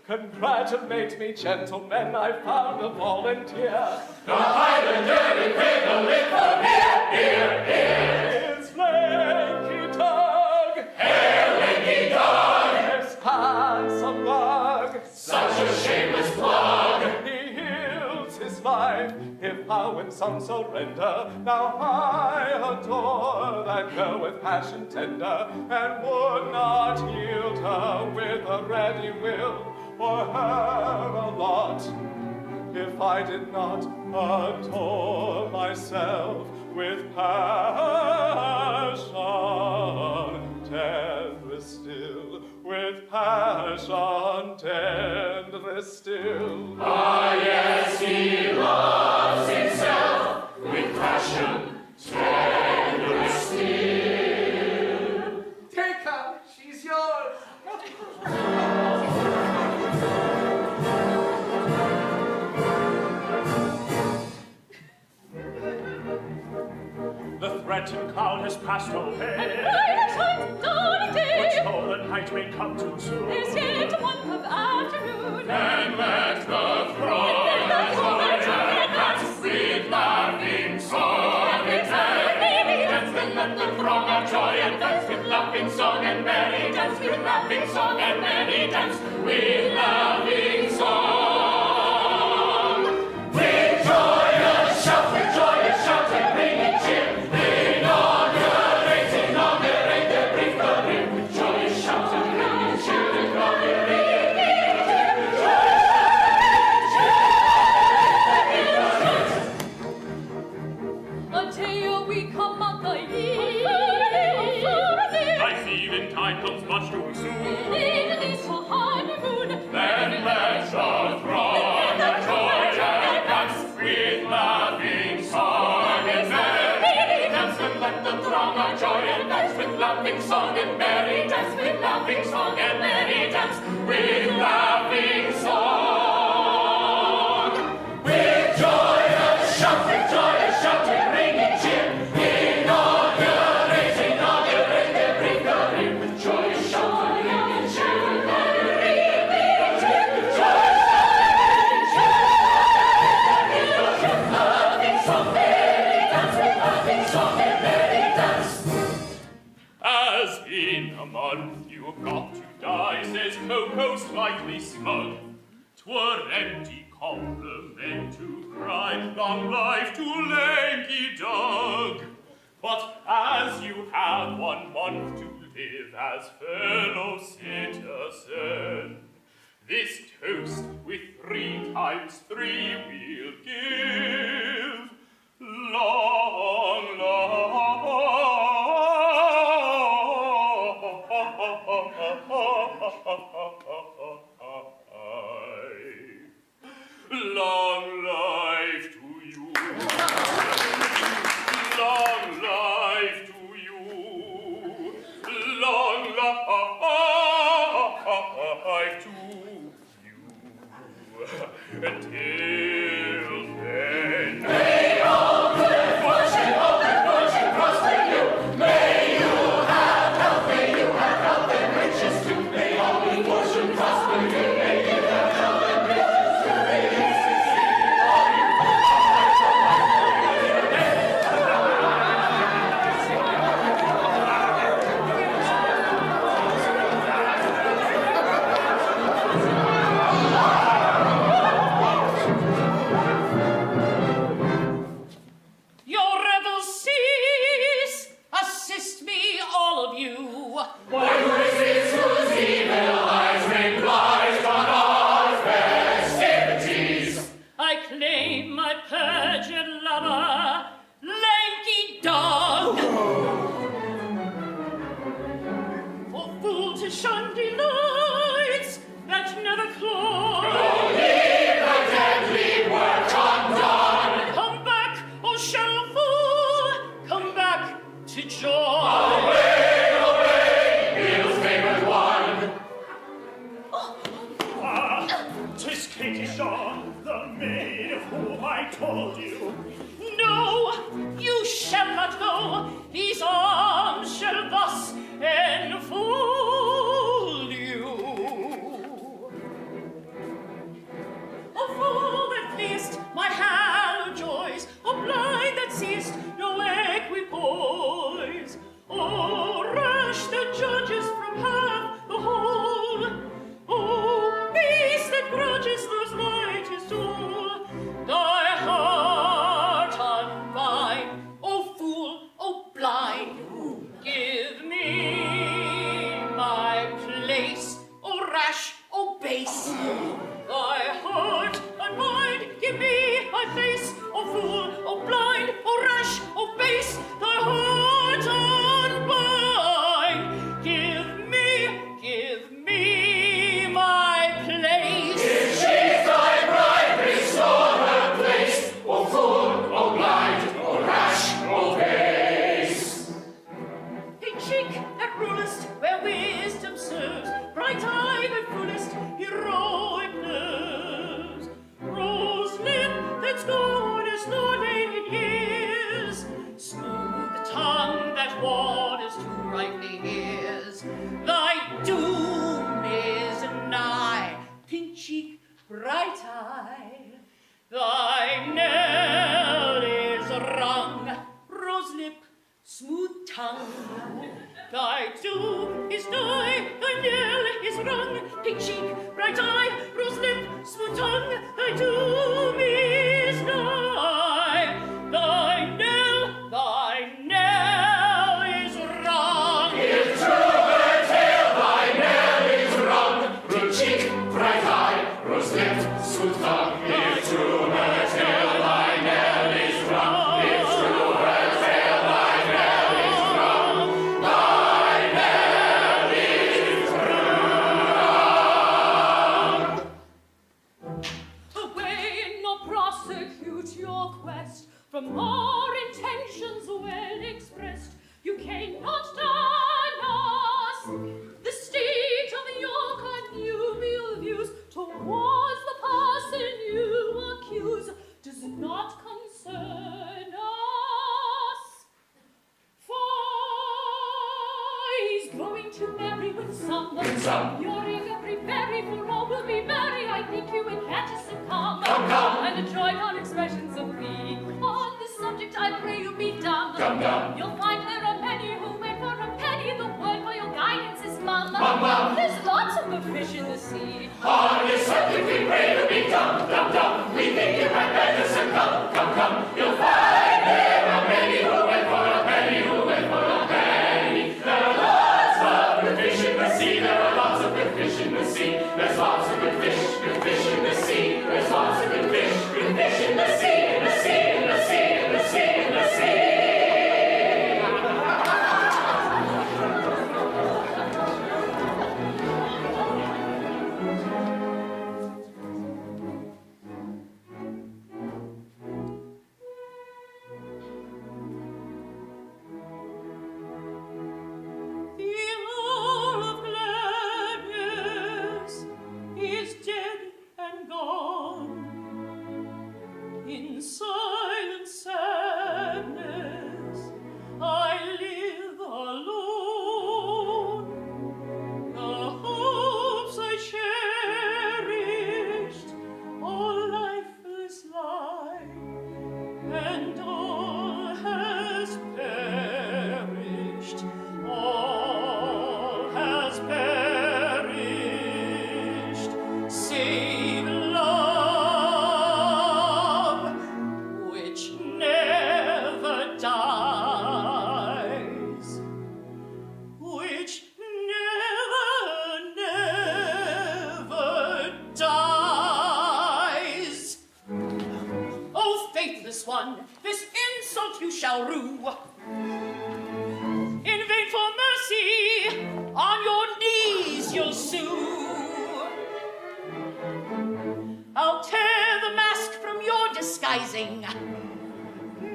Congratulate me, gentlemen, I found a volunteer. The Highlander in cradle in the here. It's Lanky Doug. Hail, Lanky Doug. His handsome lug. Such a shameless plug. He yields his life if our Winsome surrender. Now I adore that girl with passion tender, and would not yield her with a ready will, or her a lot, if I did not adore myself with passion tenderest still, with passion tenderest still. Ah, yes, he loves himself with passion tenderest still. Take her, she's yours. The threatened cloud has passed away. Which though the night may come too soon, there's yet a month of afternoon. And let the throng advance with laughing song and merry dance. And let the throng of joy advance with laughing song and merry dance. With laughing song and merry dance. With laughing song. With joyous shout and ringing cheer. Inaugurate their brief career. With joyous shout and ringing cheer. Inaugurate A day a week, a month, a year. I see eventide comes much too soon. In this honeymoon, then let the throng of joy advance with laughing song and merry dance. And let the throng of joy advance with laughing song and merry dance. With laughing laughing song and merry dance, with laughing song. With joyous shouting, ringing cheer, inaugurate the breaker in. With joyous shouting, ringing cheer, inaugurate the breaker in. Laughing song, merry dance, with laughing song and merry dance. As in a month you've got to die, says Coco slightly smug. 'Twere empty compliment to cry long life to Lanky Doug. But as you have 1 month to live as fellow citizen, this toast with 3 times 3 we'll give. Long life to you. Long life to you. Long life to you. Until then. May all good fortune prosper you. May you have health and riches too. May all good fortune prosper you. May you have health and riches too. May you succeed in all you Your rebels cease, assist me, all of you. Why, who is this whose evil eyes ring blind on our festivities? I claim my perjured lover, Lanky Dog. For fool to shun delights that never close. Leave thy deadly work undone. Come back, O shallow fool, come back to joy. Bill's favored one. 'Tis Katie Shaw, the maid of whom I told you. No, you shall not go. These arms shall thus enfold you. O fool that fleest my hallowed joys, O blind that seest no equipoise, O rash that judges from half the whole, O beast that grudges those light his soul, thy heart unbind, O fool, O blind, give me my place, O rash, O base, thy heart unbind, give me my face, O fool, O blind, O rash, O base, thy heart unbind, give me my place. If she's thy bride, restore her place. O fool, O blind, O rash, O base. Pink cheek that rulest where wisdom serves, bright eye that foolest heroic nerves, rose lip that's gone as Lord in years, smooth tongue that waters to rightly ears. Thy doom is nigh, pink cheek, bright eye. Thy knell is rung, rose lip, smooth tongue. Thy doom is nigh, thy knell is rung, pink cheek, bright eye, rose lip, smooth tongue. Thy doom is nigh, thy knell is rung. If true her tale, thy knell is rung. Pink cheek, bright eye, rose lip, smooth tongue. If true her tale, thy knell is rung. If true her tale, thy knell is rung. Thy knell is rung. Away nor prosecute your quest from our intentions well expressed. You cannot done us. The steel dum, dum, dum. We think you had better, so come, come, come. You'll find there are many who went for a penny, who went for a penny. There are lots of good fish in the sea. There are lots of good fish in the sea. There's lots of good fish in the sea. There's lots of good fish in the sea, in the sea, in the sea, in the sea, in the sea.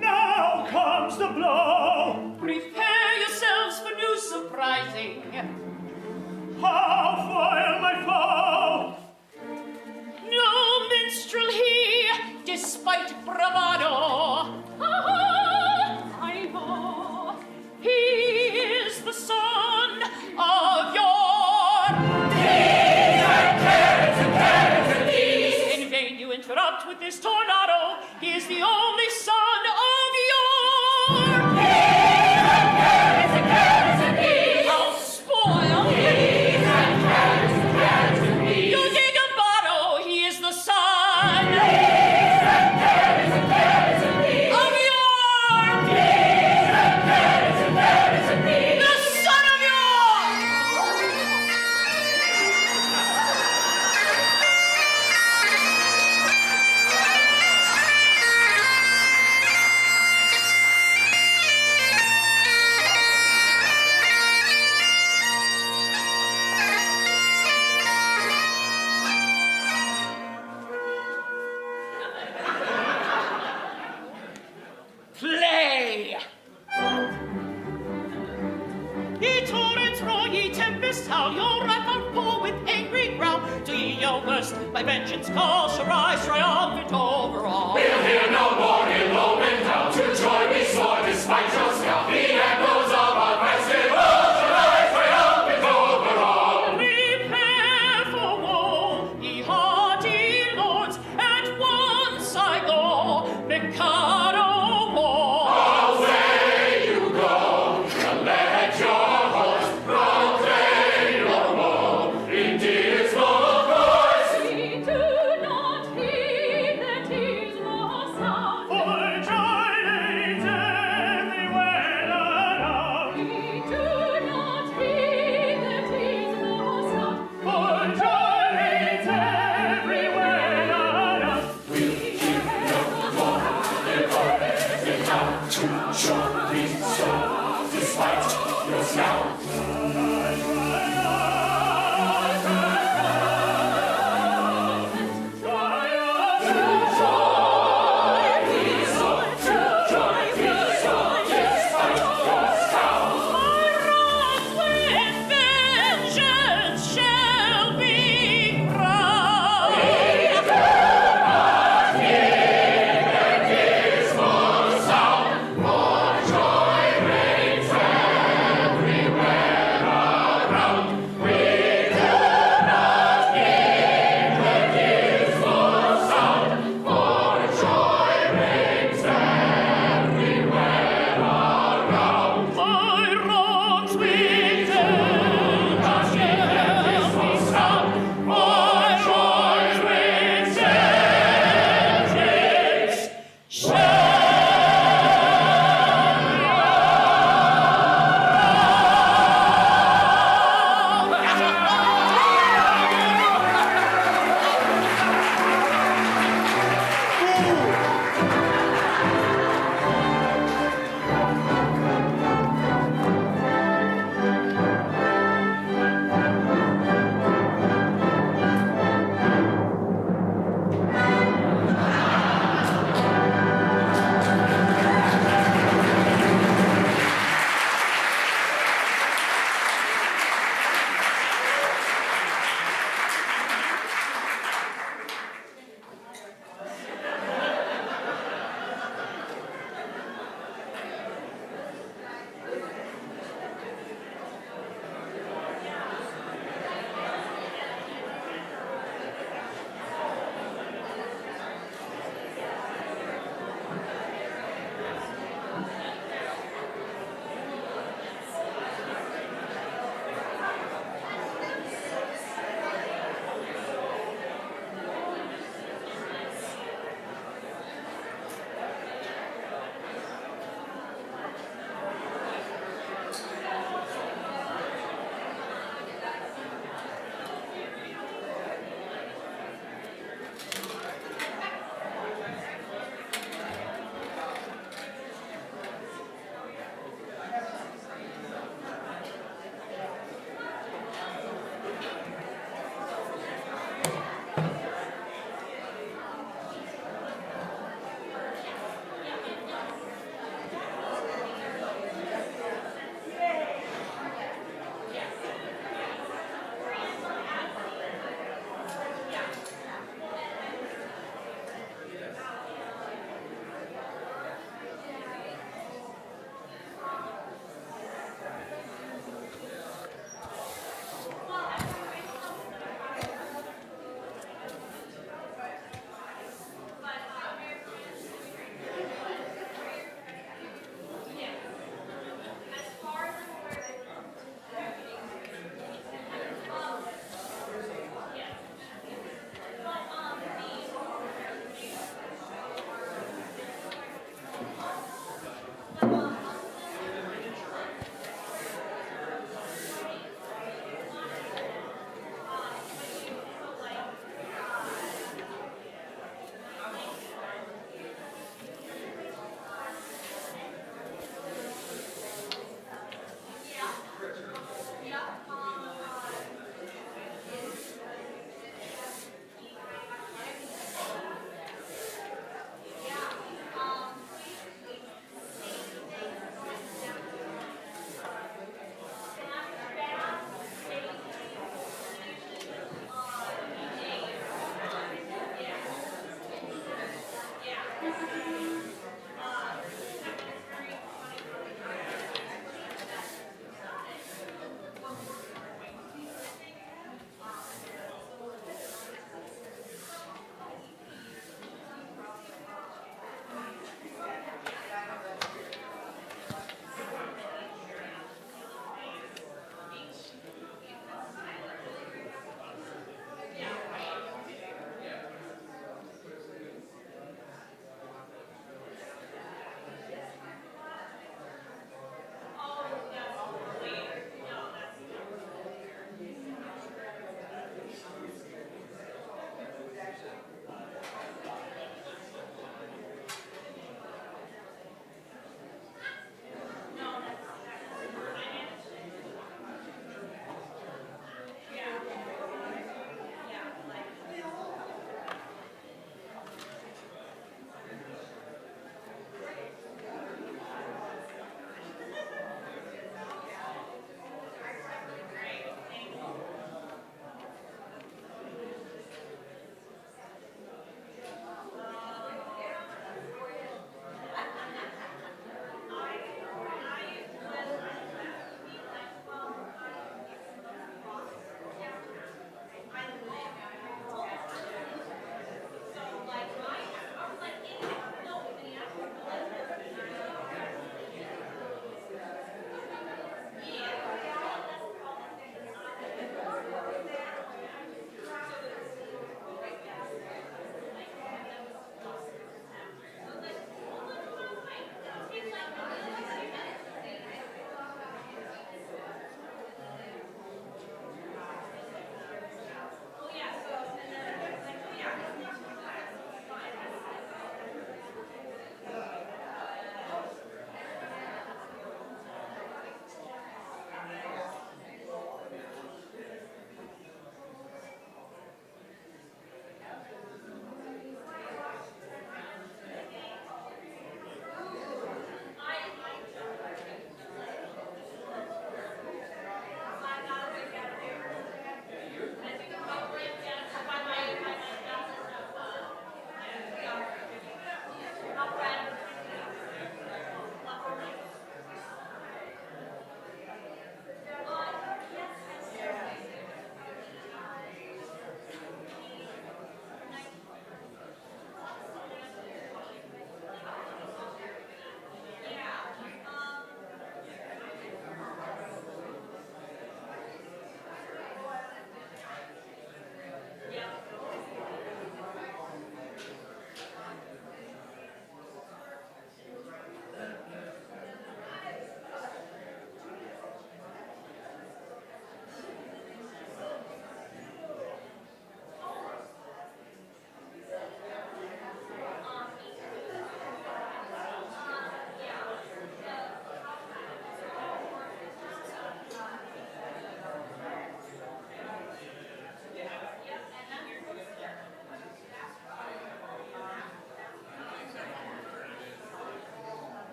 Now comes the blow. Prepare yourselves for new surprising. How foil my foe? No minstrel he, despite bravado. I know. He is the son of your Kings and carrots and peas. In vain you interrupt with this tornado. He is the only son of your Kings and carrots and peas. I'll spoil Kings and carrots and peas. your gigabato. He is the son Kings and carrots and peas. of your Kings and carrots and peas. the son of your play. Ye torrents roar, ye tempests howl, your wrath outpour with angry growl. Do ye your worst, by vengeance call, shall rise triumphant over all. We'll hear no more in low and down. To joy we soar despite your scout. The echoes of our festivals shall rise triumphant over all. Prepare for war, ye haughty lords, at once I go, Mikado war. Away you go, and let your host proclaim your woe. In dismal chorus, We do not heed that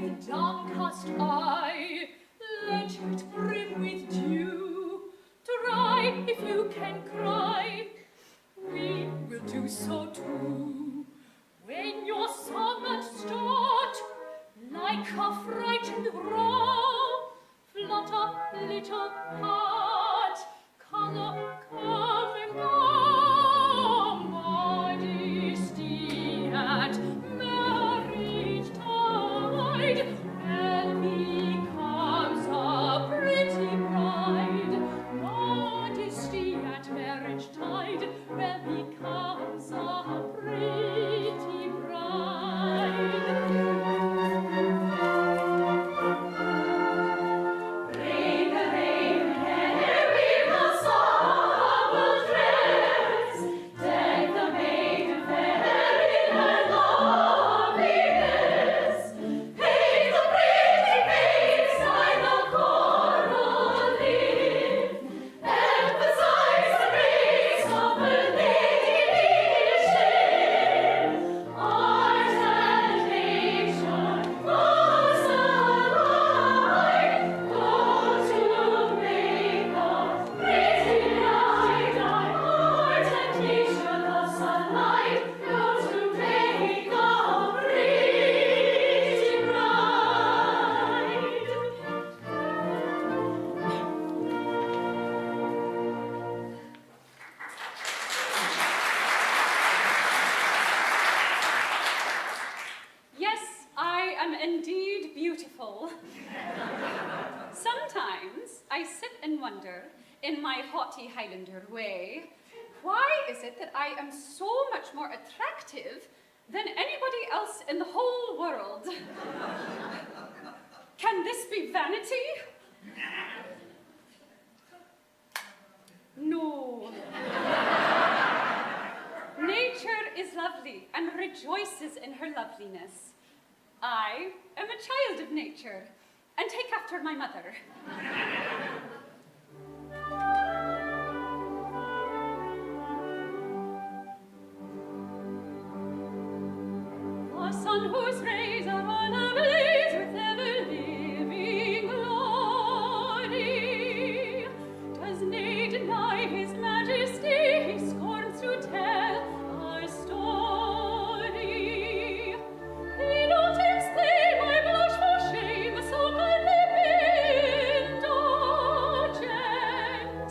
with downcast eye, let it brim with dew. Try if you can cry, we will do so too. When your summer start, like a frightened roe, flutter, little heart, color, come and go, modesty at marriage tide, well becomes a pretty bride. Modesty at marriage tide, well becomes a pretty bride. Yes, I am indeed beautiful. Sometimes I sit and wonder, in my haughty Highlander way, why is it that I am so much more attractive than anybody else in the whole world? Can this be vanity? No. Nature is lovely and rejoices in her loveliness. I am a child of nature and take after my mother. The sun whose rays are all ablaze with ever-living glory does nay deny his majesty, he scorns to tell our story. He don't exclaim, I blush for shame, so kindly indulgent.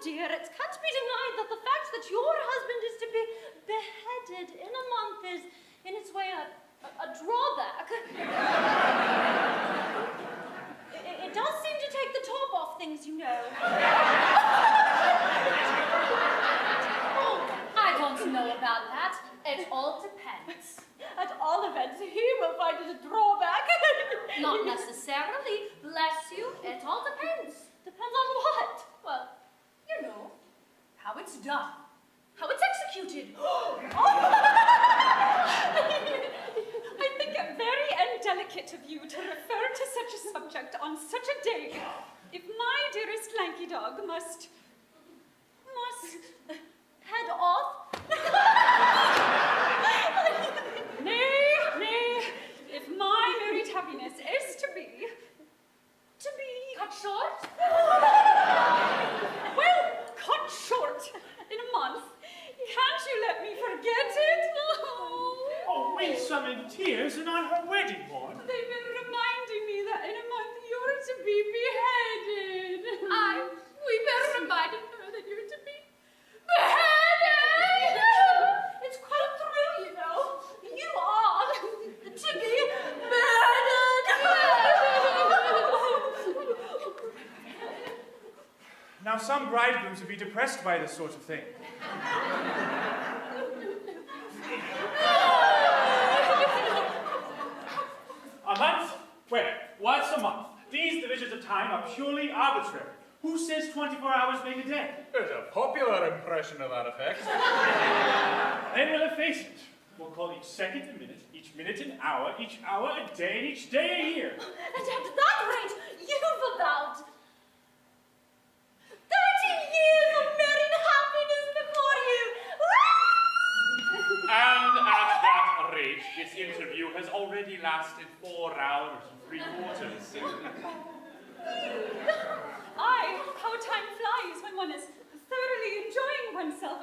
dear, it can't be denied that the fact that your husband is to be beheaded in a month is, in its way, a drawback. It does seem to take the top off things, you know. Oh, I don't know about that. It all depends. At all events, he will find it a drawback. Not necessarily. Bless you, it all depends. Depends on what? Well, you know, how it's done, how it's executed. I think it very indelicate of you to refer to such a subject on such a day. If my dearest lanky dog must head off. Nay, if my married happiness is to be cut short? Well, cut short in a month. Can't you let me forget it? Oh, winsome in tears and on her wedding morn. They've been reminding me that in a month you're to be beheaded. We've been reminding her that you're to be beheaded. It's quite true, you know. You are to be beheaded. Now, some bridegrooms would be depressed by this sort of thing. A month? Where? What's a month? These divisions of time are purely arbitrary. Who says 24 hours make a day? There's a popular impression of that effect. Then we'll efface it. We'll call each second a minute, each minute an hour, each hour a day, and each day a year. And at that rate, you've about 30 years of married happiness before you. And at that rate, this interview has already lasted 4 hours and 3/4. Aye, how time flies when one is thoroughly enjoying oneself.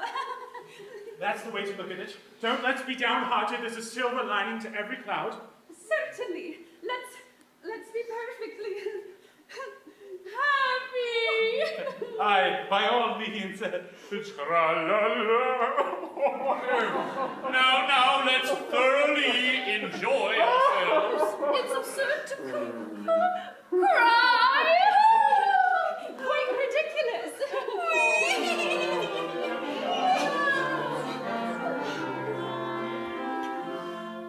That's the way to look at it. Don't let's be downhearted. There's a silver lining to every cloud. Certainly. Let's be perfectly happy. Aye, by all means. Now, let's thoroughly enjoy ourselves. It's absurd to cry. Quite ridiculous.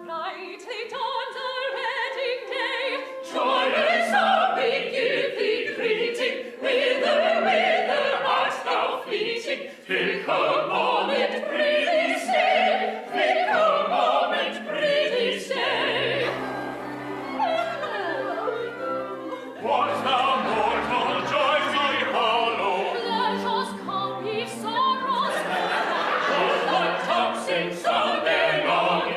Brightly dawns our wedding day. Joyous are we give thee greeting. Whither art thou fleeting? Pick a moment, prithee stay. Pick a moment, prithee stay. What thou mortal joys we hollow? Pleasures come, ye sorrows. What toxins all day long?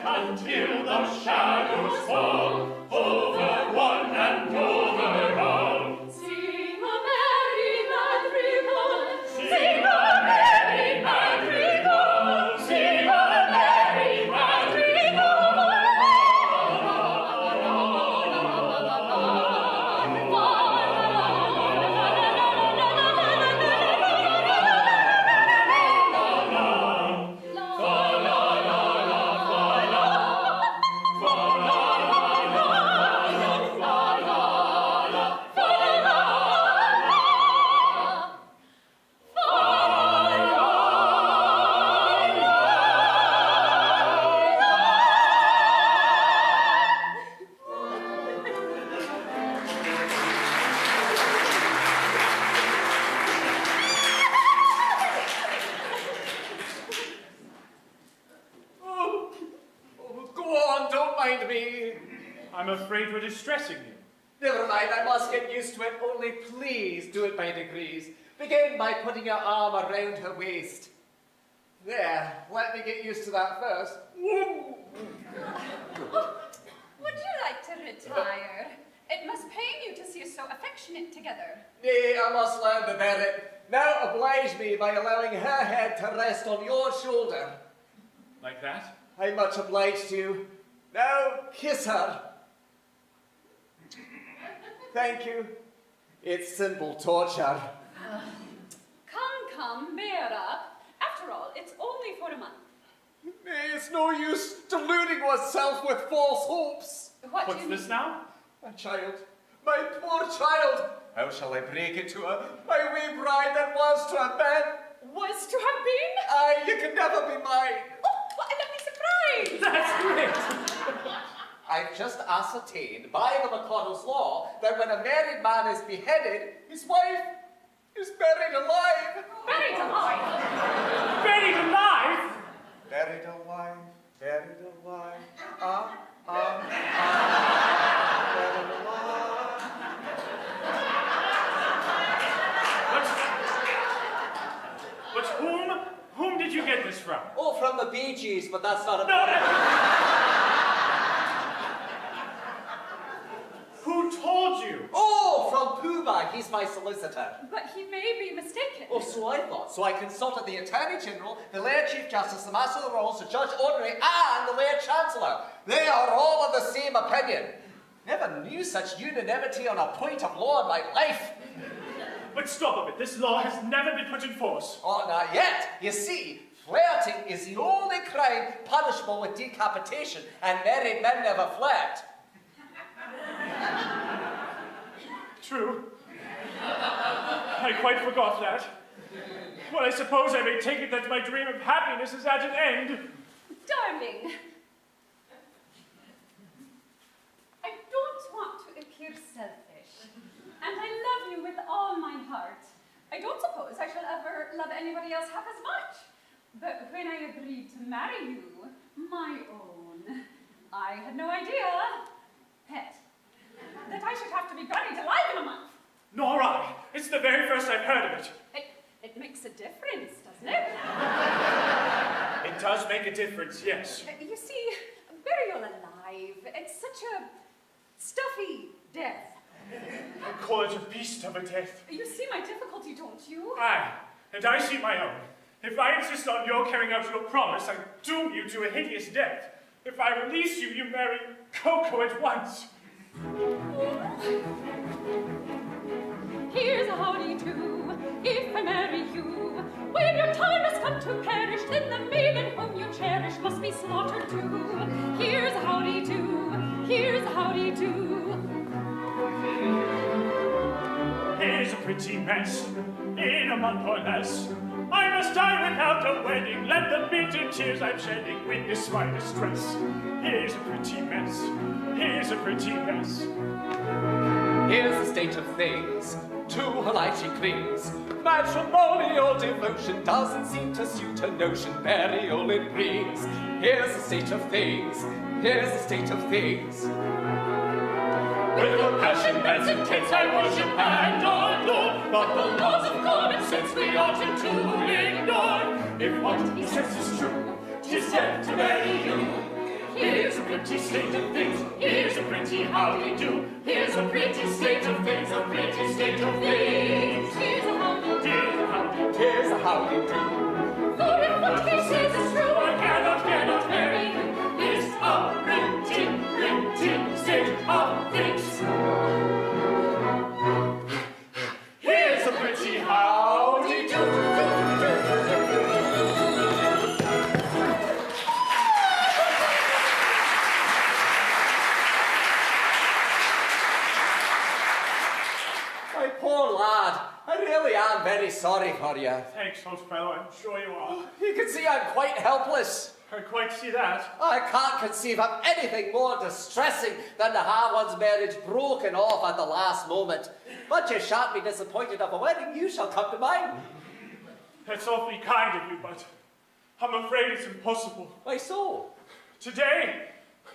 Until the shadows fall over one and over all. Sing a merry madrigal. Sing a merry madrigal. Sing a merry Go on, don't mind me. I'm afraid we're distressing you. Never mind, I must get used to it. Only please do it by degrees. Begin by putting your arm around her waist. There, let me get used to that first. Would you like to retire? It must pain you to see us so affectionate together. Nay, I must learn to bear it. now oblige me by allowing her head to rest on your shoulder. Like that? I'm much obliged to you. Now kiss her. Thank you. It's simple torture. Come, bear up. After all, it's only for a month. Nay, it's no use deluding oneself with false hopes. What do you What's this now? My child, my poor child. How shall I break it to her? My wee bride that was to have been. Was to have been? Aye, you can never be mine. Oh, what a lovely surprise! That's great! I've just ascertained by the McAdo's law that when a married man is beheaded, his wife is buried alive. Buried alive? Buried alive? Buried alive, buried alive. Buried alive. But whom did you get this from? Oh, from the Bee Gees, but that's not a... Who told you? Oh, from Pooh-Bah, he's my solicitor. But he may be mistaken. Oh, so I thought. So I consulted the Attorney General, the Laird Chief Justice, the Master of the Rolls, the Judge Ordinary, and the Laird Chancellor. They are all of the same opinion. Never knew such unanimity on a point of law in my life. But stop a bit, this law has never been put in force. Oh, not yet. You see, flirting is the only crime punishable with decapitation, and married men never flirt. True. I quite forgot that. Well, I suppose I may take it that my dream of happiness is at an end. Darling, I don't want to appear selfish, and I love you with all my heart. I don't suppose I shall ever love anybody else half as much. But when I agreed to marry you, my own, I had no idea, pet, that I should have to be buried alive in a month. Nor I. It's the very first I've heard of it. It makes a difference, doesn't it? It does make a difference, yes. You see, burial alive, it's such a stuffy death. I call it a beast of a death. You see my difficulty, don't you? Aye, and I see my own. If I insist on your carrying out your promise, I doom you to a hideous death. If I release you, you marry Coco at once. Here's a howdy-do, if I marry you. When your time has come to perish, then the maiden whom you cherish must be slaughtered too. Here's a howdy-do, here's a howdy-do. Here's a pretty mess, in a month or less. I must die without a wedding, let the bitter tears I'm shedding witness my distress. Here's a pretty mess, here's a pretty mess. Here's the state of things, to her life she clings. Matrimonial devotion doesn't seem to suit her notion, burial it brings. Here's the state of things, here's the state of things. With a passion that's intense I worship and adore, but the laws of common sense we oughtn't to ignore. If what he says is true, 'tis death to marry you. Here's a pretty state of things, here's a pretty howdy-do. Here's a pretty state of things, a pretty state of things. Here's a howdy-do, here's a howdy-do. For if what he says is true, I cannot marry you. It's a pretty state of things. Here's a pretty howdy-do. My poor lad, I really am very sorry for you. Thanks, old fellow, I'm sure you are. You can see I'm quite helpless. I quite see that. I can't conceive of anything more distressing than to have one's marriage broken off at the last moment. But you shan't be disappointed of a wedding, you shall come to mine. That's awfully kind of you, but I'm afraid it's impossible. Why so? Today,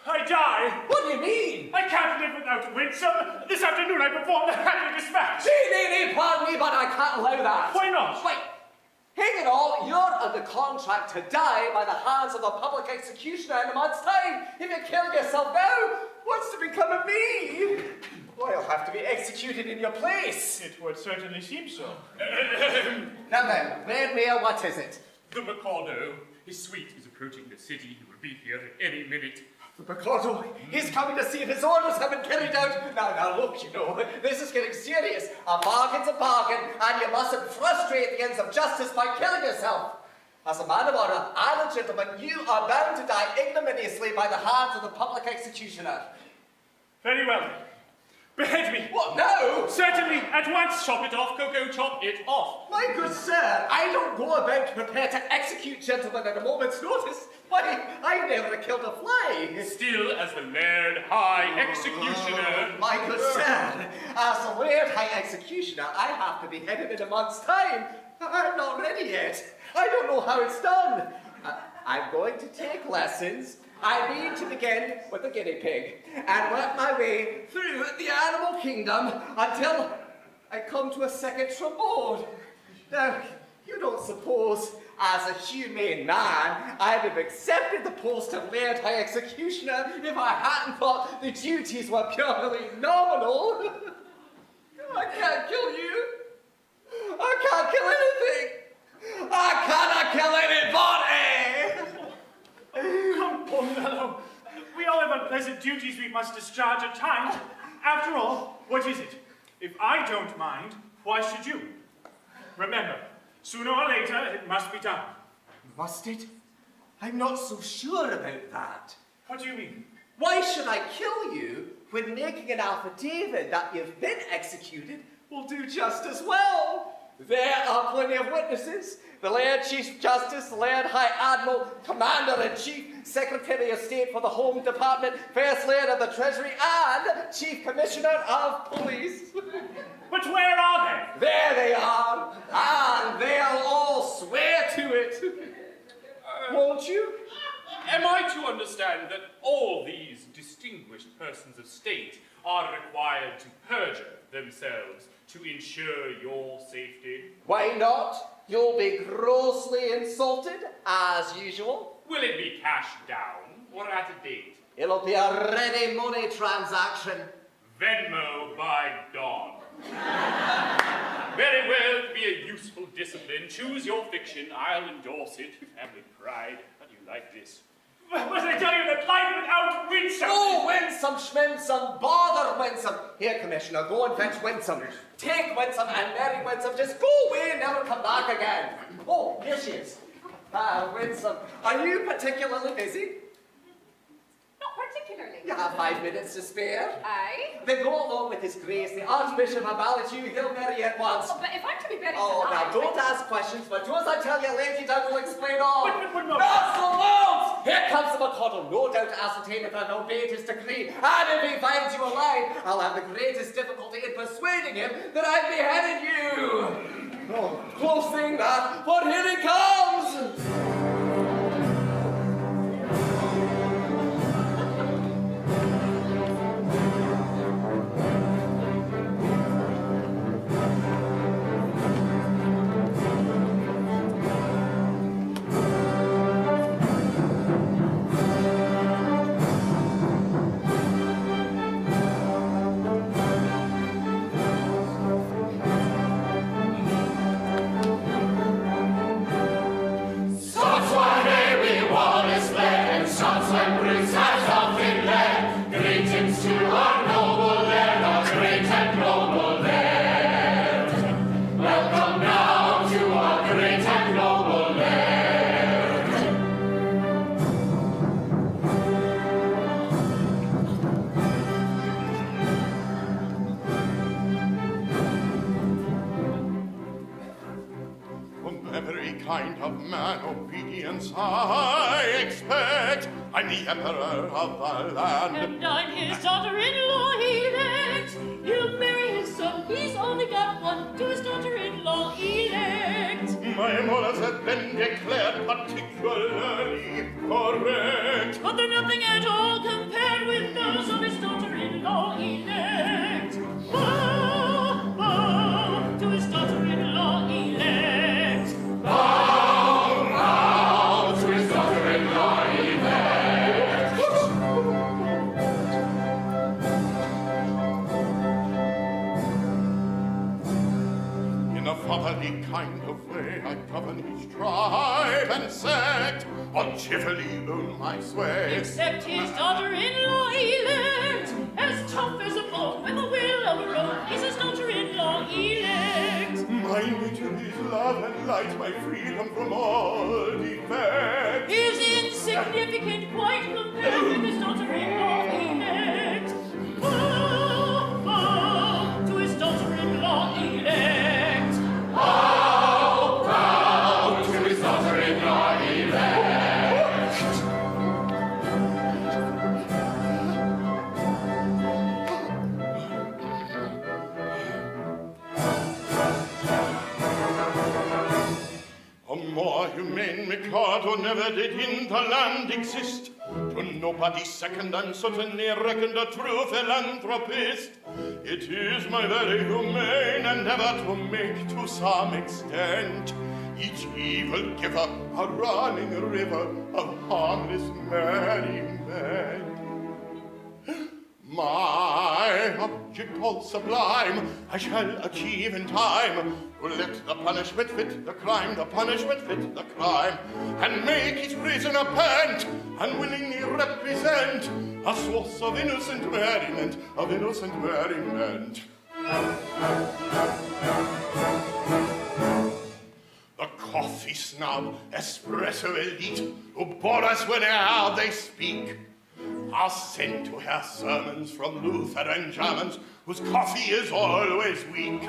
I die. What do you mean? I can't live without Winsome. This afternoon I performed the happy dispatch. Nee, pardon me, but I can't allow that. Why not? Wait. Hang it all, you're under contract to die by the hands of the public executioner in a month's time. If you kill yourself now, what's to become of me? Well, I'll have to be executed in your place. It would certainly seem so. Now then, Lord Mayor, what is it? The McAdo. His suite is approaching the city. He will be here any minute. The McAdo, he's coming to see if his orders have been carried out. Now, look, you know, this is getting serious. A bargain's a bargain, and you mustn't frustrate the ends of justice by killing yourself. As a man of honor and a gentleman, you are bound to die ignominiously by the hands of the public executioner. Very well, then. Behead me. What? No! Certainly, at once. Chop it off, Coco, chop it off. My good sir, I don't go about prepared to execute gentlemen at a moment's notice. Why, I never killed a fly. Still, as the Laird High Executioner. My good sir, as the Laird High Executioner, I have to be headed in a month's time. I'm not ready yet. I don't know how it's done. I'm going to take lessons. I mean to begin with the guinea pig and work my way through the animal kingdom until I come to a second trombone. Now, you don't suppose, as a humane man, I'd have accepted the post of Laird High Executioner if I hadn't thought the duties were purely nominal? I can't kill you. I can't kill anything. I cannot kill anybody. Come, poor fellow. We all have unpleasant duties we must discharge at times. After all, what is it? If I don't mind, why should you? Remember, sooner or later, it must be done. Must it? I'm not so sure about that. What do you mean? Why should I kill you when making an affidavit that you've been executed will do just as well? There are plenty of witnesses. The Laird Chief Justice, the Laird High Admiral, Commander-in-Chief, Secretary of State for the Home Department, First Laird of the Treasury, and Chief Commissioner of Police. But where are they? There they are, and they'll all swear to it. Won't you? Am I to understand that all these distinguished persons of state are required to perjure themselves to ensure your safety? Why not? You'll be grossly insulted, as usual. Will it be cash down or at a date? It'll be a ready money transaction. Venmo by dawn. Very well, to be a useful discipline. Choose your fiction. I'll endorse it. Family pride. How do you like this? Was I tell you that life without Winsome? Oh, Winsome, Schminsome, bother Winsome. Here, Commissioner, go and fetch Winsome. Take Winsome and marry Winsome. Just go away and never come back again. Oh, here she is. Winsome, are you particularly busy? Not particularly. You have 5 minutes to spare. Aye. Then go along with His Grace, the Archbishop of Ballachuy. He'll marry you at once. Oh, but if I'm to be buried Oh, tonight... now, don't ask questions, but do as I tell you, Lady Doug will explain all. But no. Not so loud! Here comes the McAdo, no doubt to ascertain if I've obeyed his decree. And if he finds you alive, I'll have the greatest difficulty in persuading him that I've beheaded you. Oh, close thing that, but here he comes! Kind of man obedience I expect. I'm the emperor of the land. And I'm his daughter-in-law elect. You marry his son, he's only got one. To his daughter-in-law elect. My morals have been declared particularly correct. But they're nothing at all compared with those of his daughter-in-law elect. Bow, bow to his daughter-in-law elect. Bow, bow to his daughter-in-law elect. kind of way I govern each tribe and sect, or cheerfully own my sway. Except his daughter-in-law elect, as tough as a bone with a will of her own, is his daughter-in-law elect. My nature is love and light, my freedom from all defect. Is insignificant quite compared with his daughter-in-law elect. Bow, bow to his daughter-in-law elect. Bow, bow to his daughter-in-law elect. A more humane Mikado never did in the land exist. To nobody's second and certainly reckoned a true philanthropist. It is my very humane endeavor to make to some extent each evil giver a running river of harmless merriment. My object all sublime I shall achieve in time, to let the punishment fit the crime, the punishment fit the crime, and make each prisoner pant, and willingly represent a source of innocent merriment, of innocent merriment. The coffee snob, espresso elite, who bore us whene'er they speak, are sent to hear sermons from Lutheran Germans whose coffee is always weak.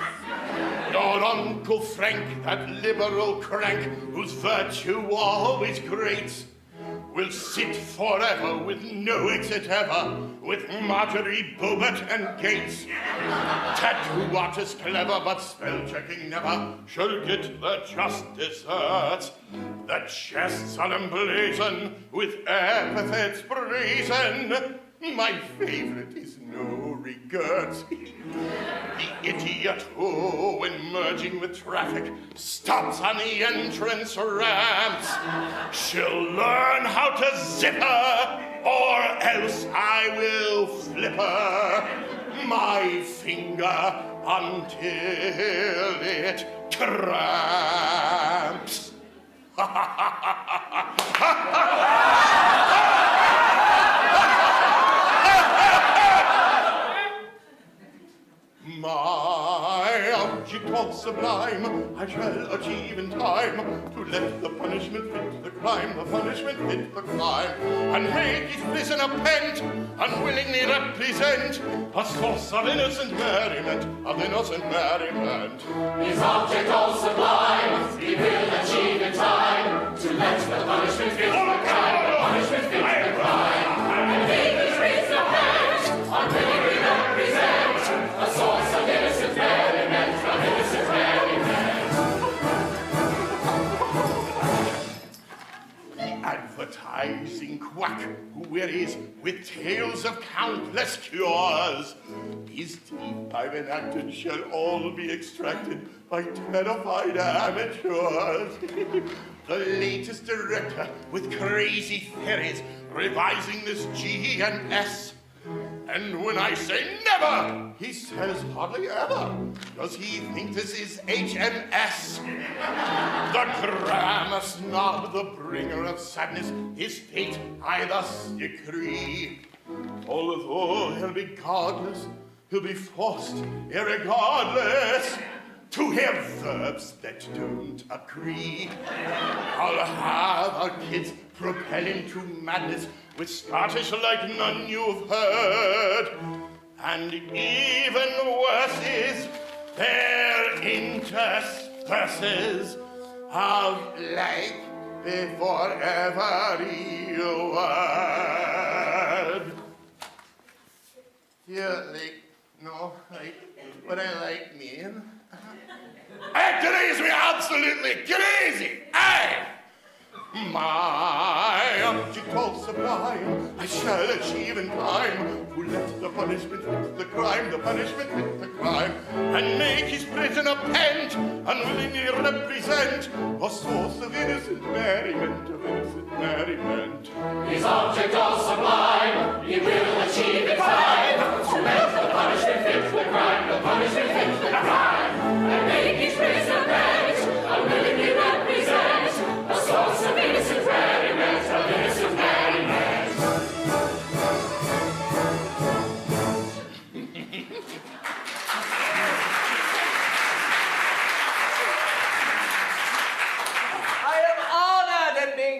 Your Uncle Frank, that liberal crank whose virtue always great, will sit forever with no exit ever, with Marjorie, Boebert, and Gates. Tattoo artist clever, but spell-checking never, shall get the just desserts. The chests are emblazoned with epithets brazen. My favorite is no regrets. The idiot who, when merging with traffic, stops on the entrance ramps, shall learn how to zipper, or else I will flipper my finger until it cramps. My object all sublime I shall achieve in time, to let the punishment fit the crime, the punishment fit the crime, and make each prisoner pent, unwillingly represent a source of innocent merriment, of innocent merriment. His object all sublime he will achieve in time, to let the punishment fit the crime, the punishment fit the crime, and make each prisoner pent, unwillingly represent a source of innocent merriment, of innocent merriment. The advertising quack who wearies with tales of countless cures, his teeth I've enacted shall all be extracted by terrified amateurs. The latest director with crazy theories revising this G and S. And when I say never, he says hardly ever. Does he think this is HMS? The grammar snob, the bringer of sadness, his fate I thus decree. Although he'll be godless, he'll be forced, irregardless, to hear verbs that don't agree. I'll have our kids propel into madness with Scottish like none you've heard. And even worse is their intersperses of like before every word. Yeah, like, no, like, what I like mean. Crazy, absolutely crazy! Aye! My object all sublime I shall achieve in time, to let the punishment fit the crime, the punishment fit the crime, and make his prisoner pent, unwillingly represent a source of innocent merriment, of innocent merriment. His object all sublime he will achieve in time, to let the punishment fit the crime, the punishment fit the crime, and make his prisoner pent,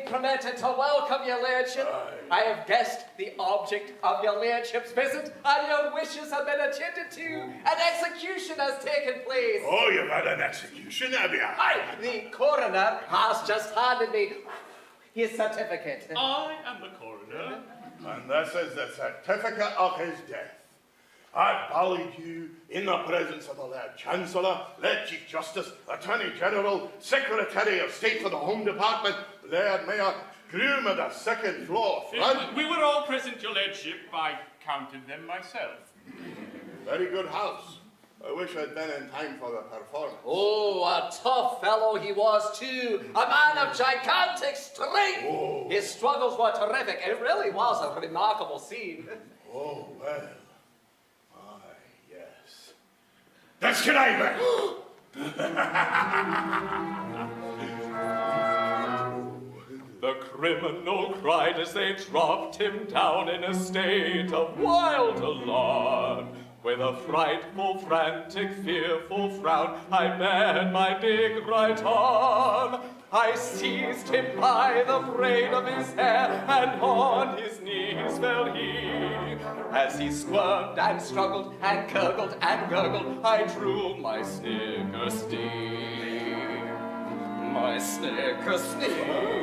permitted to welcome your lordship. I have guessed the object of your lordship's visit, and your wishes have been attended to. An execution has taken place. Oh, you've had an execution, have you? Aye, the coroner has just handed me his certificate. I am the coroner. And this is the certificate of his death. I ballot you in the presence of the Lord Chancellor, Lord Chief Justice, Attorney General, Secretary of State for the Home Department, Lord Mayor, groom of the second floor front. We were all present, your lordship. I counted them myself. Very good house. I wish I'd been in time for the performance. Oh, a tough fellow he was too. A man of gigantic strength. Oh. His struggles were terrific. It really was a remarkable scene. Oh, well. Aye, yes. That's tonight, The criminal cried as they dropped him down in a state of wild alarm. With a frightful, frantic, fearful frown, I bared my big right arm. I seized him by the braid of his hair, and on his knees fell he. As he squirmed and struggled and gurgled and gurgled, I drew my snicker steam. My snicker steam.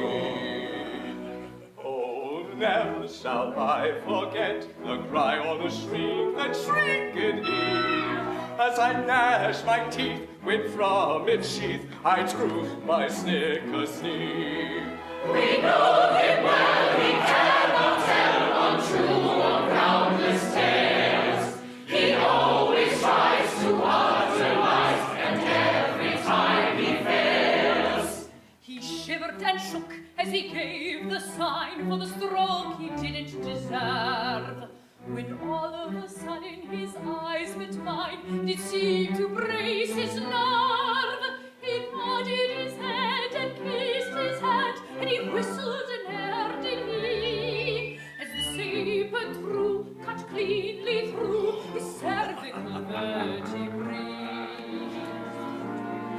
Never shall I forget the cry or the shriek that shrieked he. As I gnashed my teeth, when from its sheath I drew my snicker sneak. We know him well, he cannot tell untrue or groundless tales. He always tries to utter lies, and every time he fails. He shivered and shook as he gave the sign for the stroke he didn't deserve. When all of a sudden his eyes met mine, did seem to brace his nerve. He nodded his head and kissed his hand, and he whistled an air, did he, as the saber through, cut cleanly through his cervical vertebrae.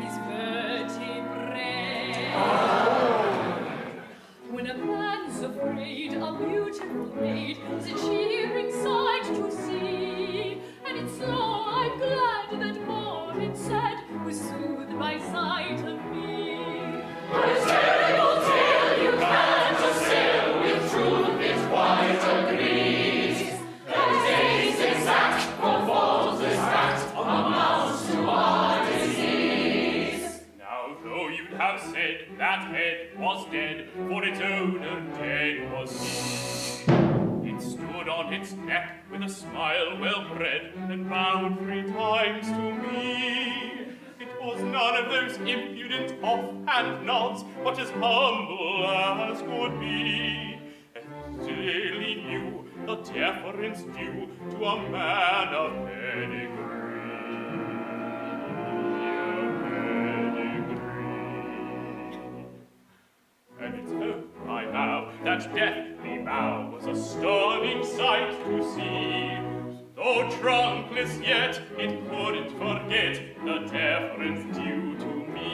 His vertebrae. When a man's afraid, a beautiful maid is a cheering sight to see. And it's so I'm glad that more it said was soothed by sight of me. What a terrible tale you can't assail, with truth it quite agrees. That days exact for falsest fact amounts to our disease. Now, though you'd have said that head was dead, for its owner dead was he. It stood on its neck with a smile well-bred, and bowed 3 times to me. It was none of those impudent off-hand nods, but as humble as could be. And daily knew the deference due to a man of pedigree. And it's hope, I vow, that deathly bow was a stunning sight to see. Though trunkless yet, it couldn't forget the deference due to me.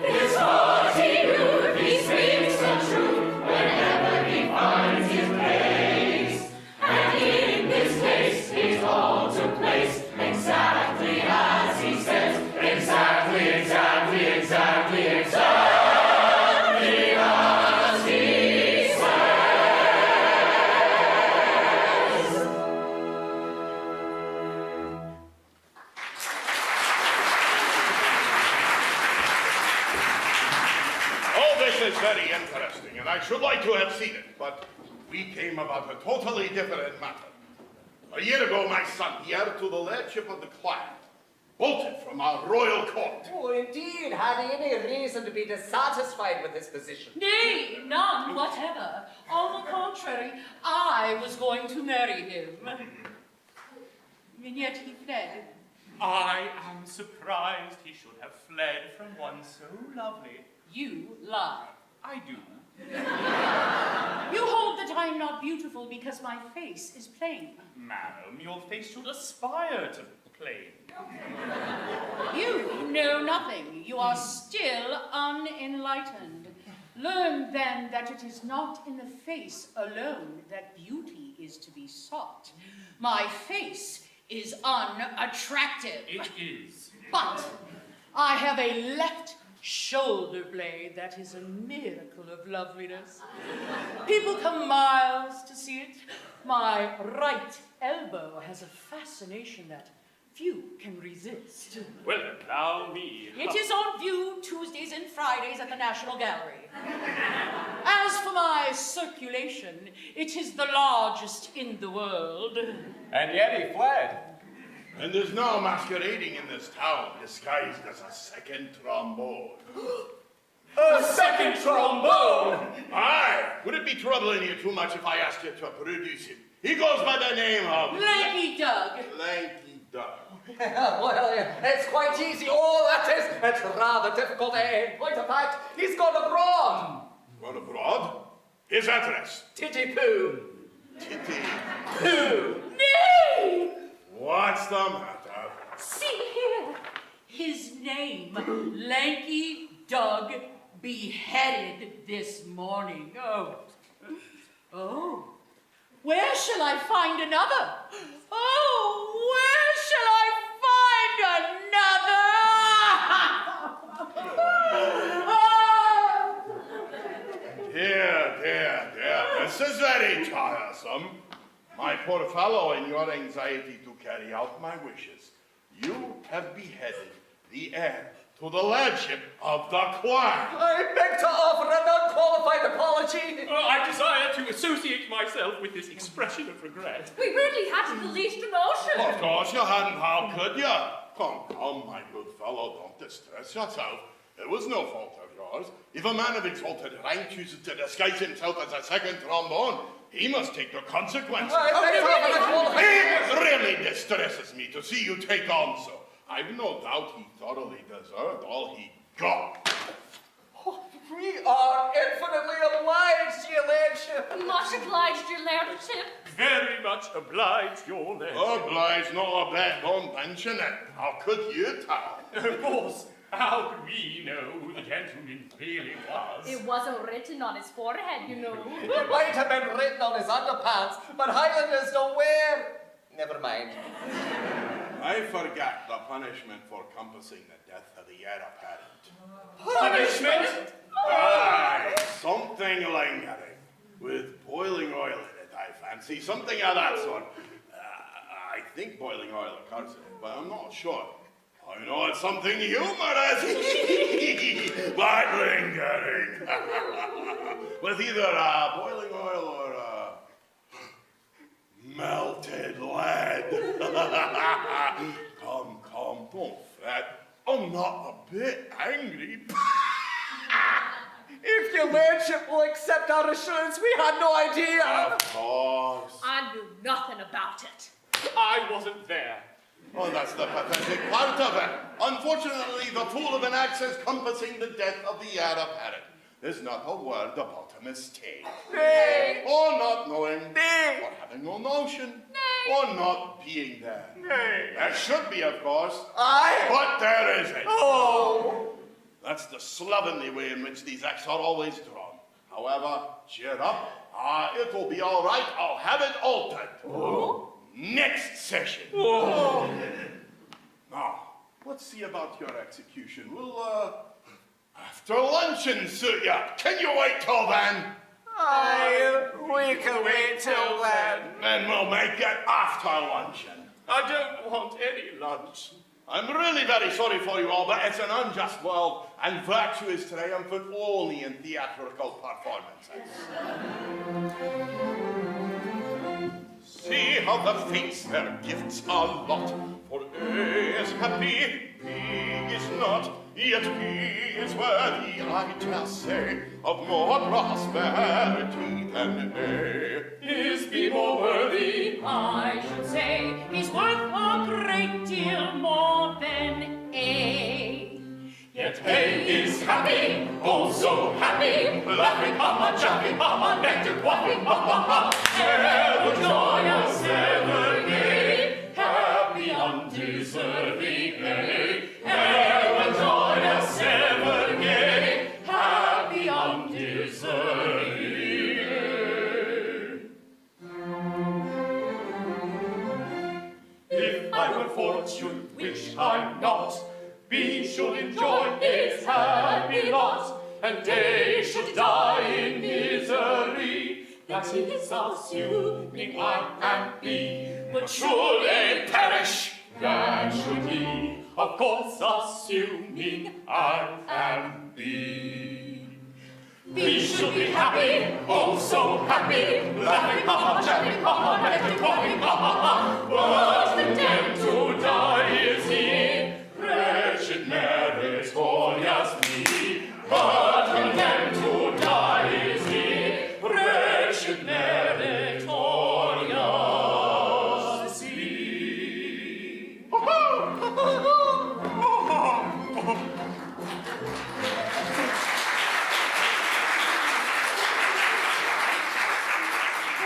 His heart he knew, he speaks the truth whenever he finds his place. And in this case, it all took place exactly as he says. Exactly, exactly, exactly, exactly. This is very interesting, and I should like to have seen it, but we came about a totally different matter. A year ago, my son, the heir to the lordship of the clan, bolted from our royal court. Oh, indeed. Had he any reason to be dissatisfied with his position? Nay, none whatever. On the contrary, I was going to marry him. And yet he fled. I am surprised he should have fled from one so lovely. You lie. I do. You hold that I am not beautiful because my face is plain. Madam, your face should aspire to plain. You know nothing. You are still unenlightened. Learn then that it is not in the face alone that beauty is to be sought. My face is unattractive. It is. But I have a left shoulder blade that is a miracle of loveliness. People come miles to see it. My right elbow has a fascination that few can resist. Well, allow me. It is on view Tuesdays and Fridays at the National Gallery. As for my circulation, it is the largest in the world. And yet he fled. And there's no masquerading in this town disguised as a second trombone. A second trombone! Aye, would it be troubling you too much if I asked you to produce him? He goes by the name of... Lanky Doug. Lanky Doug. Well, it's quite easy. Oh, that is. It's rather difficult. In point of fact, he's gone abroad. Gone abroad? His address? Titty poo. Titty. Poo. Nay! What's the matter? See here. His name, Lanky Doug, beheaded this morning. Oh. Where shall I find another? Oh, where shall I find another? Dear. This is very tiresome. My poor fellow, in your anxiety to carry out my wishes, you have beheaded the heir to the lordship of the choir. I beg to offer an unqualified apology. I desire to associate myself with this expression of regret. We really hadn't the least notion. Of course you hadn't, how could you? Come, my good fellow, don't distress yourself. It was no fault of yours. If a man of exalted rank chooses to disguise himself as a second trombone, he must take the consequences. It really distresses me to see you take on so. I've no doubt he thoroughly deserved all he got. Oh, we are infinitely obliged, your lordship. Much obliged, your lordship. Very much obliged, your lordship. Obliged, not a bet, don't mention it. How could you tell? Of course. How could we know who the gentleman really was? It wasn't written on his forehead, you know. It might have been written on his underpants, but Highlanders don't wear. Never mind. I forgot the punishment for compassing the death of the heir apparent. Punishment? Aye, something lingering, with boiling oil in it, I fancy. Something of that sort. I think boiling oil occurs in it, but I'm not sure. I know it's something humorous, but lingering. With either boiling oil or melted lead. Come, don't fret. I'm not a bit angry. If your lordship will accept our assurance, we had no idea. Of course. I knew nothing about it. I wasn't there. Oh, that's the pathetic part of it. Unfortunately, the fool of an axe is compassing the death of the heir apparent. There's not a word about a mistake. Nay. Or not knowing. Nay. Or having no notion. Nay. Or not being there. Nay. There should be, of course. Aye. But there isn't. Oh. That's the slovenly way in which these acts are always drawn. However, cheer up. It'll be all right. I'll have it altered. Oh. Next session. Oh. Now, let's see about your execution. We'll, after luncheon suit ya. Can you wait till then? Aye, we can wait till then. Then we'll make it after luncheon. I don't want any lunch. I'm really very sorry for you all, but it's an unjust world, and virtue is triumphant only in theatrical performances. See how the fates their gifts allot, for A is happy, B is not, yet B is worthy, I dare say, of more prosperity than A. Is B more worthy? I should say he's worth a great deal more than A. Yet A is happy, oh so happy, laughing, ha ha, jumping, ha ha, nectar, quaffing, ha ha ha, ever joyous, ever gay, happy, undeserving A, ever joyous, ever gay, happy, undeserving misery. If I were fortune, which I'm not, we should enjoy its happy lot, and they should die in misery. That is assuming I am be, but should they perish, that should be, of course assuming I am be. We should be happy, oh so happy, laughing, ha-ha, chatting, ha-ha, laughing, talking, ha-ha, but condemned to die is he, wretched meritorious me, but condemned to die is he, wretched meritorious me.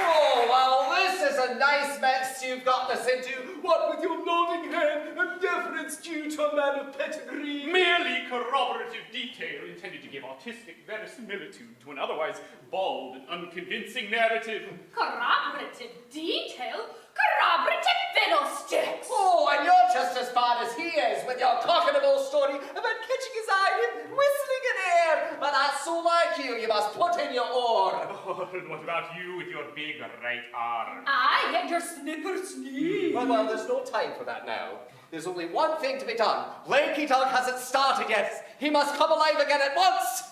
Oh, well, this is a nice mess you've got us into. What with your nodding head and deference due to a man of pedigree. Merely corroborative detail intended to give artistic verisimilitude to an otherwise bald and unconvincing narrative. Corroborative detail? Corroborative fiddlesticks! Oh, and you're just as bad as he is with your cockable story about catching his eye and whistling in air. But that's so like you, you must put in your oar. Oh, and what about you with your big right arm? Aye, and your snipper-snee. Well, there's no time for that now. There's only one thing to be done. Lanky Dog hasn't started yet. He must come alive again at once.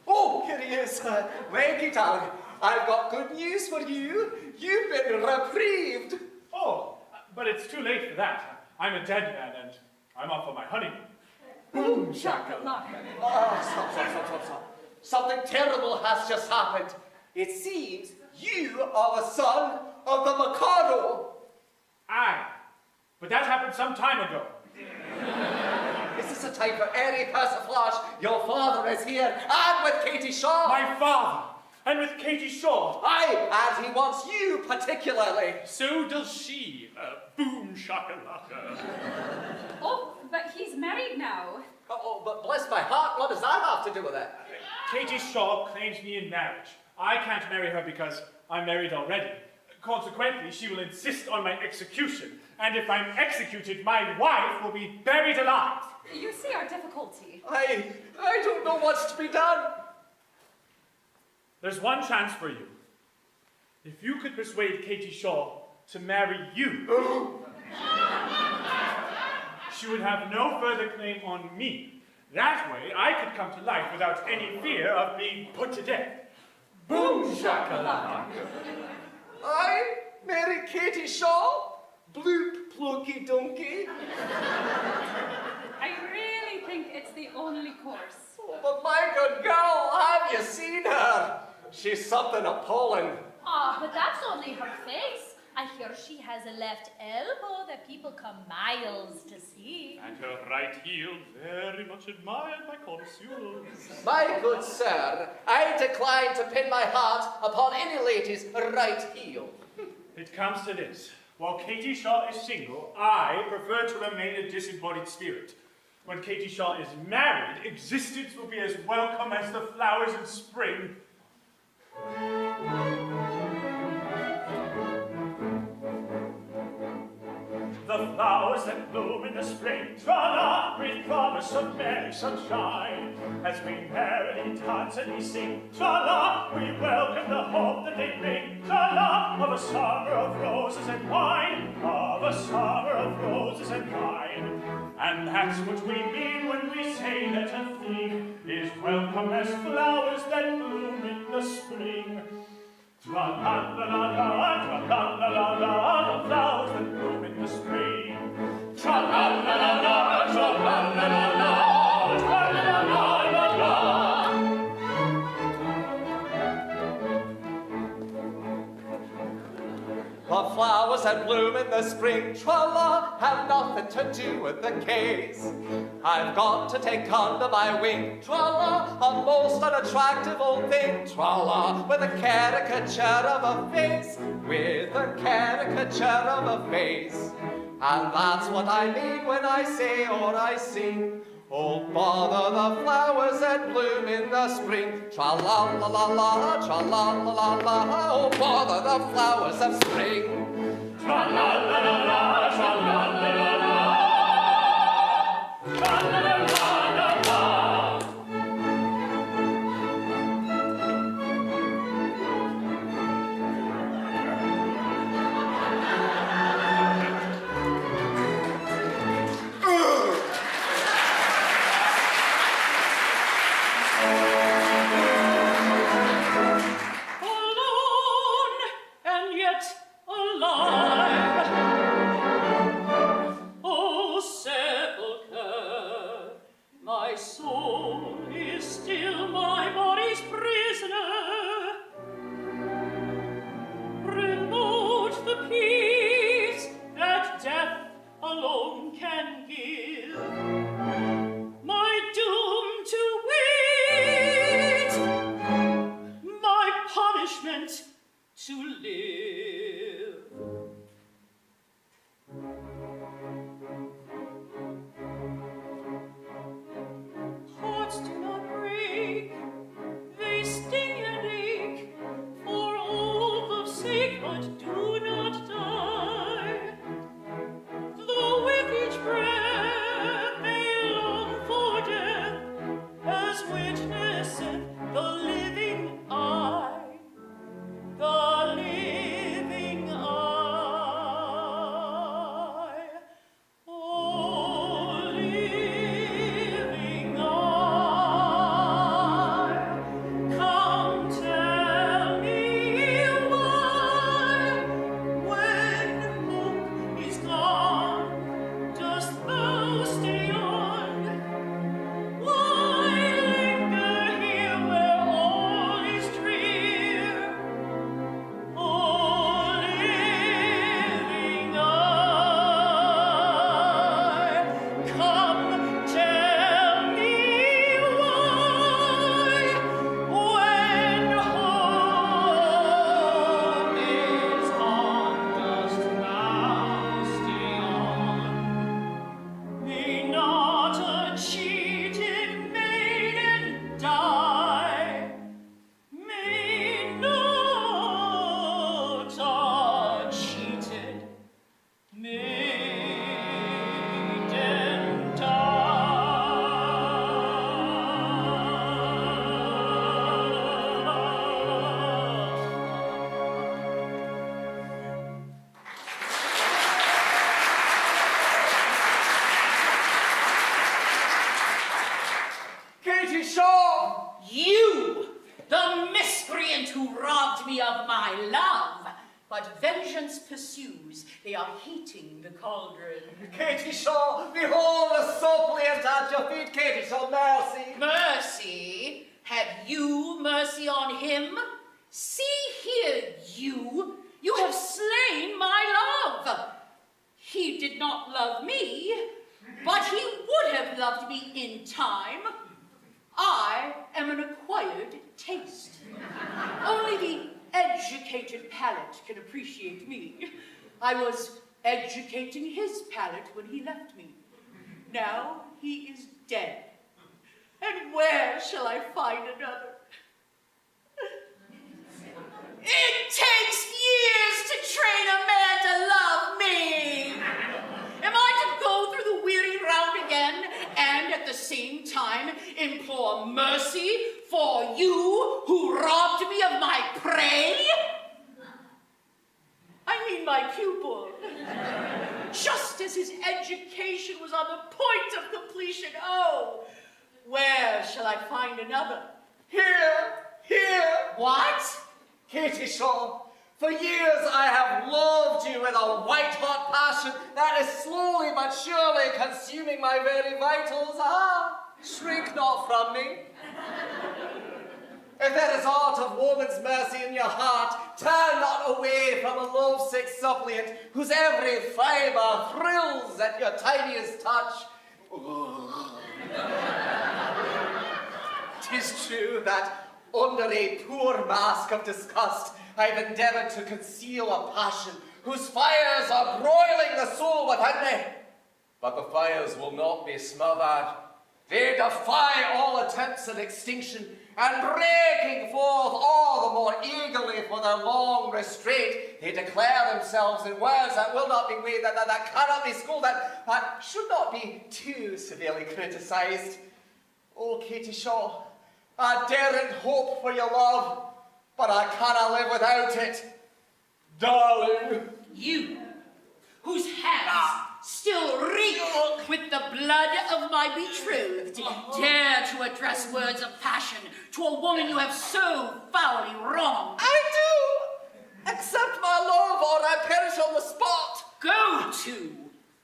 Oh, here he is. Lanky Dog, I've got good news for you. You've been reprieved. Oh, but it's too late for that. I'm a dead man and I'm off on my honeymoon. Boom, shakalaka. Oh, stop. Something terrible has just happened. It seems you are the son of the McAdo. Aye, but that happened some time ago. Is this a time for airy persiflage? Your father is here, and with Katie Shaw. My father, and with Katie Shaw. Aye, and he wants you particularly. So does she. Boom shakalaka. Oh, but he's married now. Oh, but bless my heart, what does that have to do with it? Katie Shaw claims me in marriage. I can't marry her because I'm married already. Consequently, she will insist on my execution. And if I'm executed, my wife will be buried alive. You see our difficulty. I don't know what's to be done. There's one chance for you. If you could persuade Katie Shaw to marry you, she would have no further claim on me. That way, I could come to life without any fear of being put to death. Boom shakalaka. I marry Katie Shaw? Bloop plunky donkey. I really think it's the only course. Oh, but my good girl, have you seen her? She's something appalling. Ah, but that's only her face. I hear she has a left elbow that people come miles to see. And her right heel very much admired by connoisseurs. My good sir, I decline to pin my heart upon any lady's right heel. It comes to this. While Katie Shaw is single, I prefer to remain a disembodied spirit. When Katie Shaw is married, existence will be as welcome as the flowers in spring. The flowers that bloom in the spring, tra-la, with promise of merry sunshine. As we merrily dance and we sing, tra-la, we welcome the hope that they bring, tra-la, of a summer of roses and wine, of a summer of roses and wine. And that's what we mean when we say that a thing is welcome as flowers that bloom in the spring. Tra-la-la-la-la, tra-la-la-la-la, the flowers that bloom in the spring. Tra-la-la-la-la, tra-la-la-la-la, tra-la-la-la-la-la. The flowers that bloom in the spring, tra-la, have nothing to do with the case. I've got to take under my wing, tra-la, a most unattractive old thing, tra-la, with a caricature of a face, with a caricature of a face. And that's what I mean when I say or I sing, Oh, bother the flowers that bloom in the spring. Tra-la-la-la-la, tra-la-la-la-la. Oh, bother the flowers of spring. Tra-la-la-la-la, tra-la-la-la-la. Tra-la-la-la-la-la. Alone and yet alive. Oh, sepulchre, my soul is still my body's prisoner. Remote the peace that death alone can give. My doom to wait, my punishment to live. Hearts do not break, they sting and ache, for oath of sake, but do not die. Though with each breath they long for death, as witnesseth the living eye, the living eye. Oh, living eye, come tell me why, when hope is gone, dost thou stay on? Why linger here where all is drear? Oh, living eye, come tell me why, when hope is gone, dost thou stay on? May not a cheated maiden die, may not a cheated maiden Katie Shaw! You, the miscreant who robbed me of my love, but vengeance pursues. They are heating the cauldron. Katie Shaw, behold the suppliant at your feet, Katie Shaw, mercy. Mercy? Have you mercy on him? See here, you have slain my love. He did not love me, but he would have loved me in time. I am an acquired taste. Only the educated palate can appreciate me. I was educating his palate when he left me. Now he is dead. And where shall I find another? It takes years to train a man to love me. Am I to go through the weary round again and at the same time implore mercy for you who robbed me of my prey? I mean my pupil. Just as his education was on the point of completion, oh, where shall I find another? Here! What? Katie Shaw, for years I have loved you with a white-hot passion that is slowly but surely consuming my very vitals. Ah, shrink not from me. If there is aught of woman's mercy in your heart, turn not away from a lovesick suppliant whose every fibre thrills at your tiniest touch. 'Tis true that under a poor mask of disgust, I've endeavoured to conceal a passion whose fires are broiling the soul within me. But the fires will not be smothered. They defy all attempts at extinction, and breaking forth all the more eagerly for their long restraint, they declare themselves in words that will not be weighed, that cannot be schooled, that should not be too severely criticised. Oh, Katie Shaw, I daren't hope for your love, but I cannot live without it. Darling. You, whose hands still reek with the blood of my betrothed, dare to address words of passion to a woman you have so foully wronged. I do! Accept my love or I perish on the spot. Go to!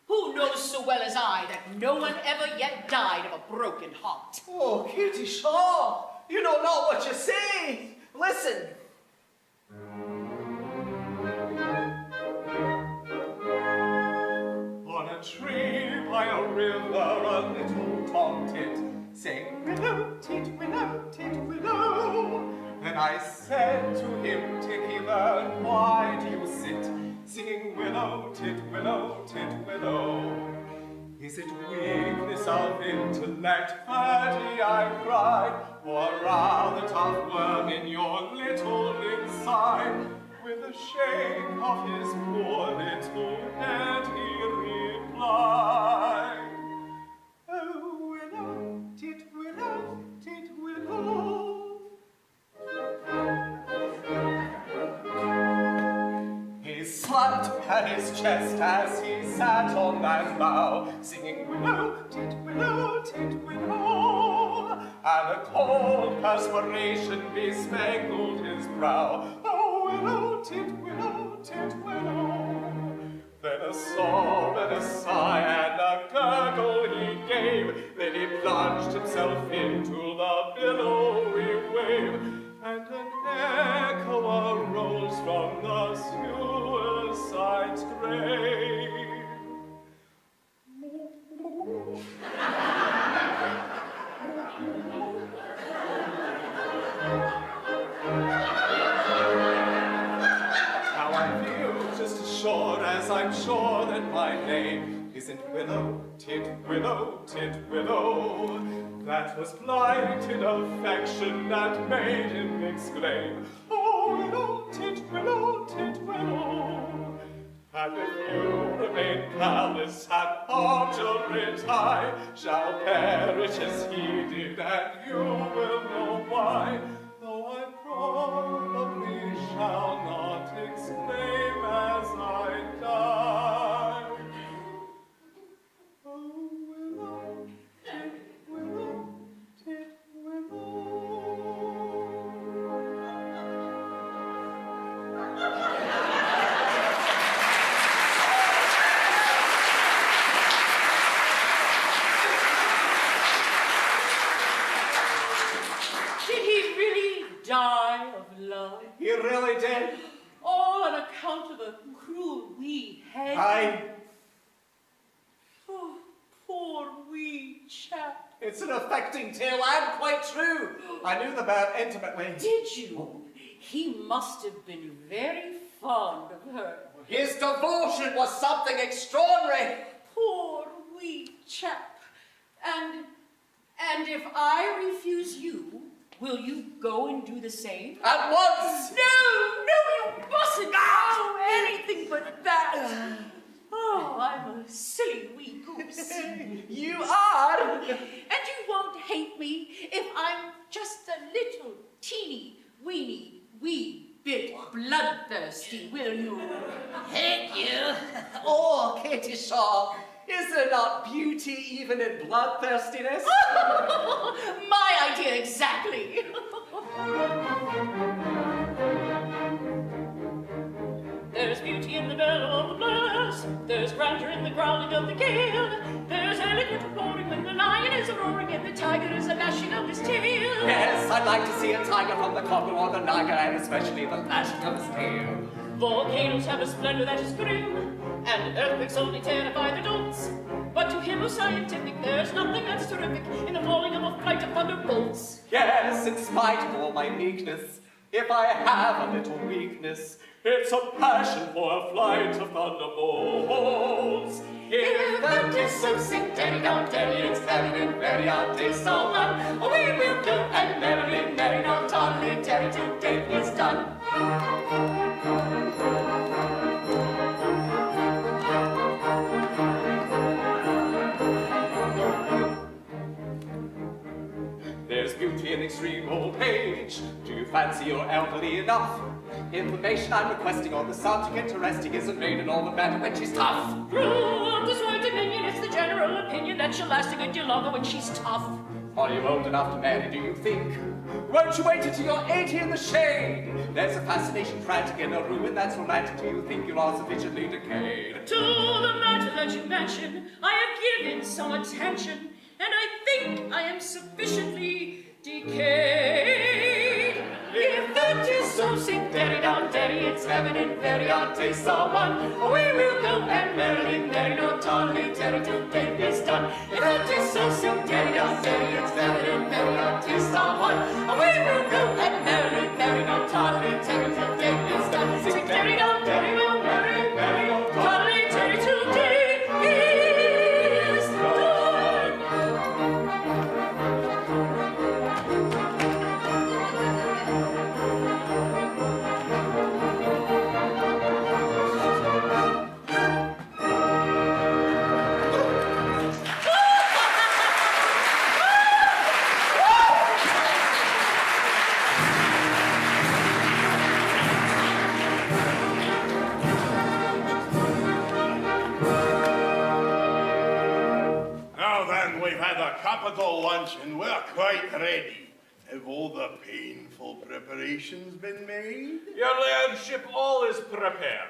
Who knows so well as I that no one ever yet died of a broken heart? Oh, Katie Shaw, you know not what you say. Listen. On a tree by a river, a little tomtit sang, willow, tit, willow, tit, willow. And I said to him, Dickie Bird, why do you sit singing willow, tit, willow? Is it weakness of intellect, Bertie, I cried, or rather tough worm in your little inside? With a shake of his poor little head, he replied, oh, willow, tit, willow, tit, willow. He slapped at his chest as he sat on that bough, singing willow, tit, willow, tit, willow. And a cold perspiration bespangled his brow. Oh, willow, tit, willow, tit, willow. Then a sob and a sigh and a gurgle he gave. Then he plunged himself into the billowy wave. And an echo arose from the suicide's grave. Now I feel just as sure as I'm sure that my name isn't Willow, tit, willow, tit, willow. That was blighted affection that made him exclaim, oh, willow, tit, willow, tit, willow. And if you remain callous and obdurate, I shall perish as he did, and you will know why, though I probably shall not exclaim as I die. Oh, willow, tit, willow, tit, willow. Did he really die of love? He really did. All on account of a cruel wee head? Aye. Oh, poor wee chap. It's an affecting tale and quite true. I knew the man intimately. Did you? He must have been very fond of her. His devotion was something extraordinary. Poor wee chap. And if I refuse you, will you go and do the same? At once! No, you mustn't. No, anything but that. Oh, I'm a silly wee goose. You are! And you won't hate me if I'm just a little teeny, weeny, wee bit bloodthirsty, will you? Hate you? Oh, Katie Shaw, is there not beauty even in bloodthirstiness? My idea exactly. There's beauty in the bellow of the blast, there's grandeur in the growling of the gale, there's elegant roaring when the lion is roaring and the tiger is a lashing of his tail. Yes, I'd like to see a tiger from the Congo or the Niger, and especially the lashing of his tail. Volcanoes have a splendor that is grim, and earthquakes only terrify the dolts. But to him who's scientific, there's nothing that's terrific in the falling of a flight of thunderbolts. Yes, in spite of all my meekness, If I have a little weakness, it's a passion for a flight of thunderbolts. If that is so sing, daddy, don't daddy, it's evident, very odd day, so on. We will go and merrily, merry, no tolly, daddy, today is done. There's beauty in extreme old age. Do you fancy you're elderly enough? Information I'm requesting on the subject interesting isn't made in all the matter when she's tough. Throughout this wide dominion, it's the general opinion that she'll last a good deal longer when she's tough. Are you old enough to marry, do you think? Won't you wait until you're 80 in the shade? There's a fascination frantic in a ruin that's romantic. Do you think you are sufficiently decayed? To the matter that you mention, I have given some attention, and I think I am sufficiently decayed. If that is so, sing daddy down daddy, it's evident, very odd taste, someone. We will go and merrily, merry, no tolly, daddy, today is done. If that is so, sing daddy down daddy, it's evident, very odd taste, someone. We will go and merrily, merry, no tolly, daddy, today is done. Sing daddy down daddy, we'll merrily, merry, no tolly, daddy, today is done. Capital lunch and we're quite ready. Have all the painful preparations been made? Your lordship, all is prepared.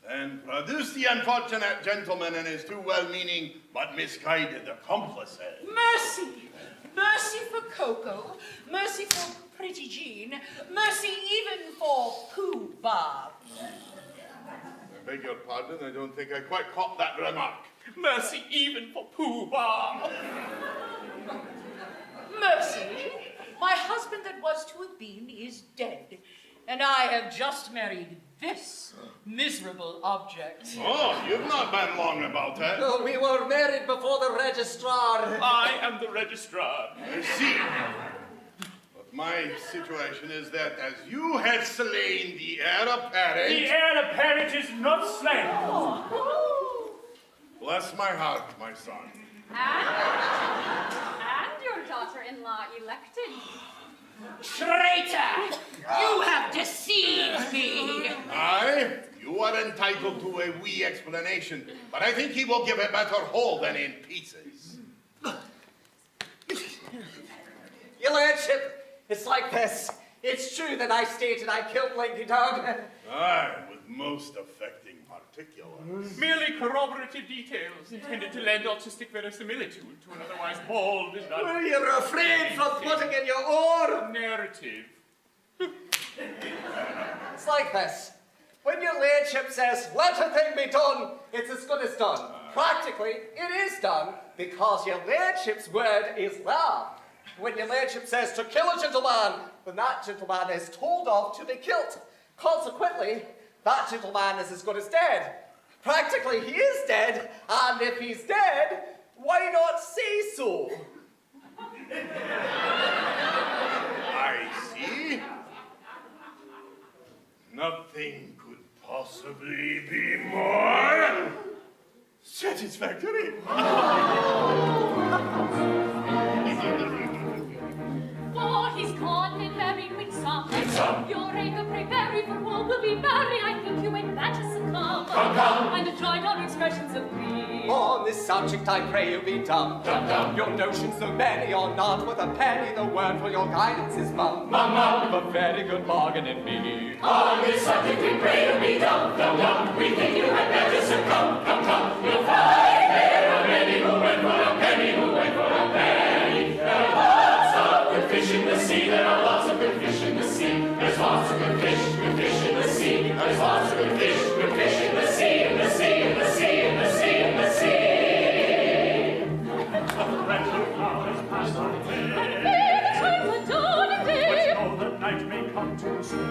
Then produce the unfortunate gentleman and his two well-meaning but misguided accomplices. Mercy! Mercy for Coco, mercy for Pretty Jean, mercy even for Pooh Bah. I beg your pardon, I don't think I quite caught that remark. Mercy even for Pooh Bah. Mercy, my husband that was to have been is dead, and I have just married this miserable object. Oh, you've not been long about it. No, we were married before the registrar. I am the registrar. I see. But my situation is that as you have slain the heir apparent... The heir apparent is not slain. Bless my heart, my son. And your daughter-in-law elected. Traitor! You have deceived me! Aye, you are entitled to a wee explanation, but I think he will give a better whole than in pieces. Your lordship, it's like this. It's true that I stated I killed Linky Dog. Aye, with most affecting particulars. Merely corroborative details intended to lend artistic verisimilitude to an otherwise bald and Well, you're afraid from putting in your oar. narrative. It's like this. When your lordship says, let a thing be done, it's as good as done. Practically, it is done because your lordship's word is law. When your lordship says to kill a gentleman, then that gentleman is told of to be killed. Consequently, that gentleman is as good as dead. Practically, he is dead, and if he's dead, why not say so? I see. Nothing could possibly be more satisfactory. For he's gone and married with some. Your anger pray very for all will be merry. I think you ain't better succumb. Come. And join our expressions of glee. On this subject I pray you be dumb. Your notions so many are not with a penny. The word for your guidance is mum. You've a very good bargain in me. On this subject we pray you be dumb. We think you had better succumb. Come. You'll find there are many who went for a penny, There are lots of good fish in the sea. There's lots of good fish in the sea. There's lots of good fish in the sea. There's lots of good fish in the sea, in the sea, in the sea, in the sea, in the sea. The night may come come to school.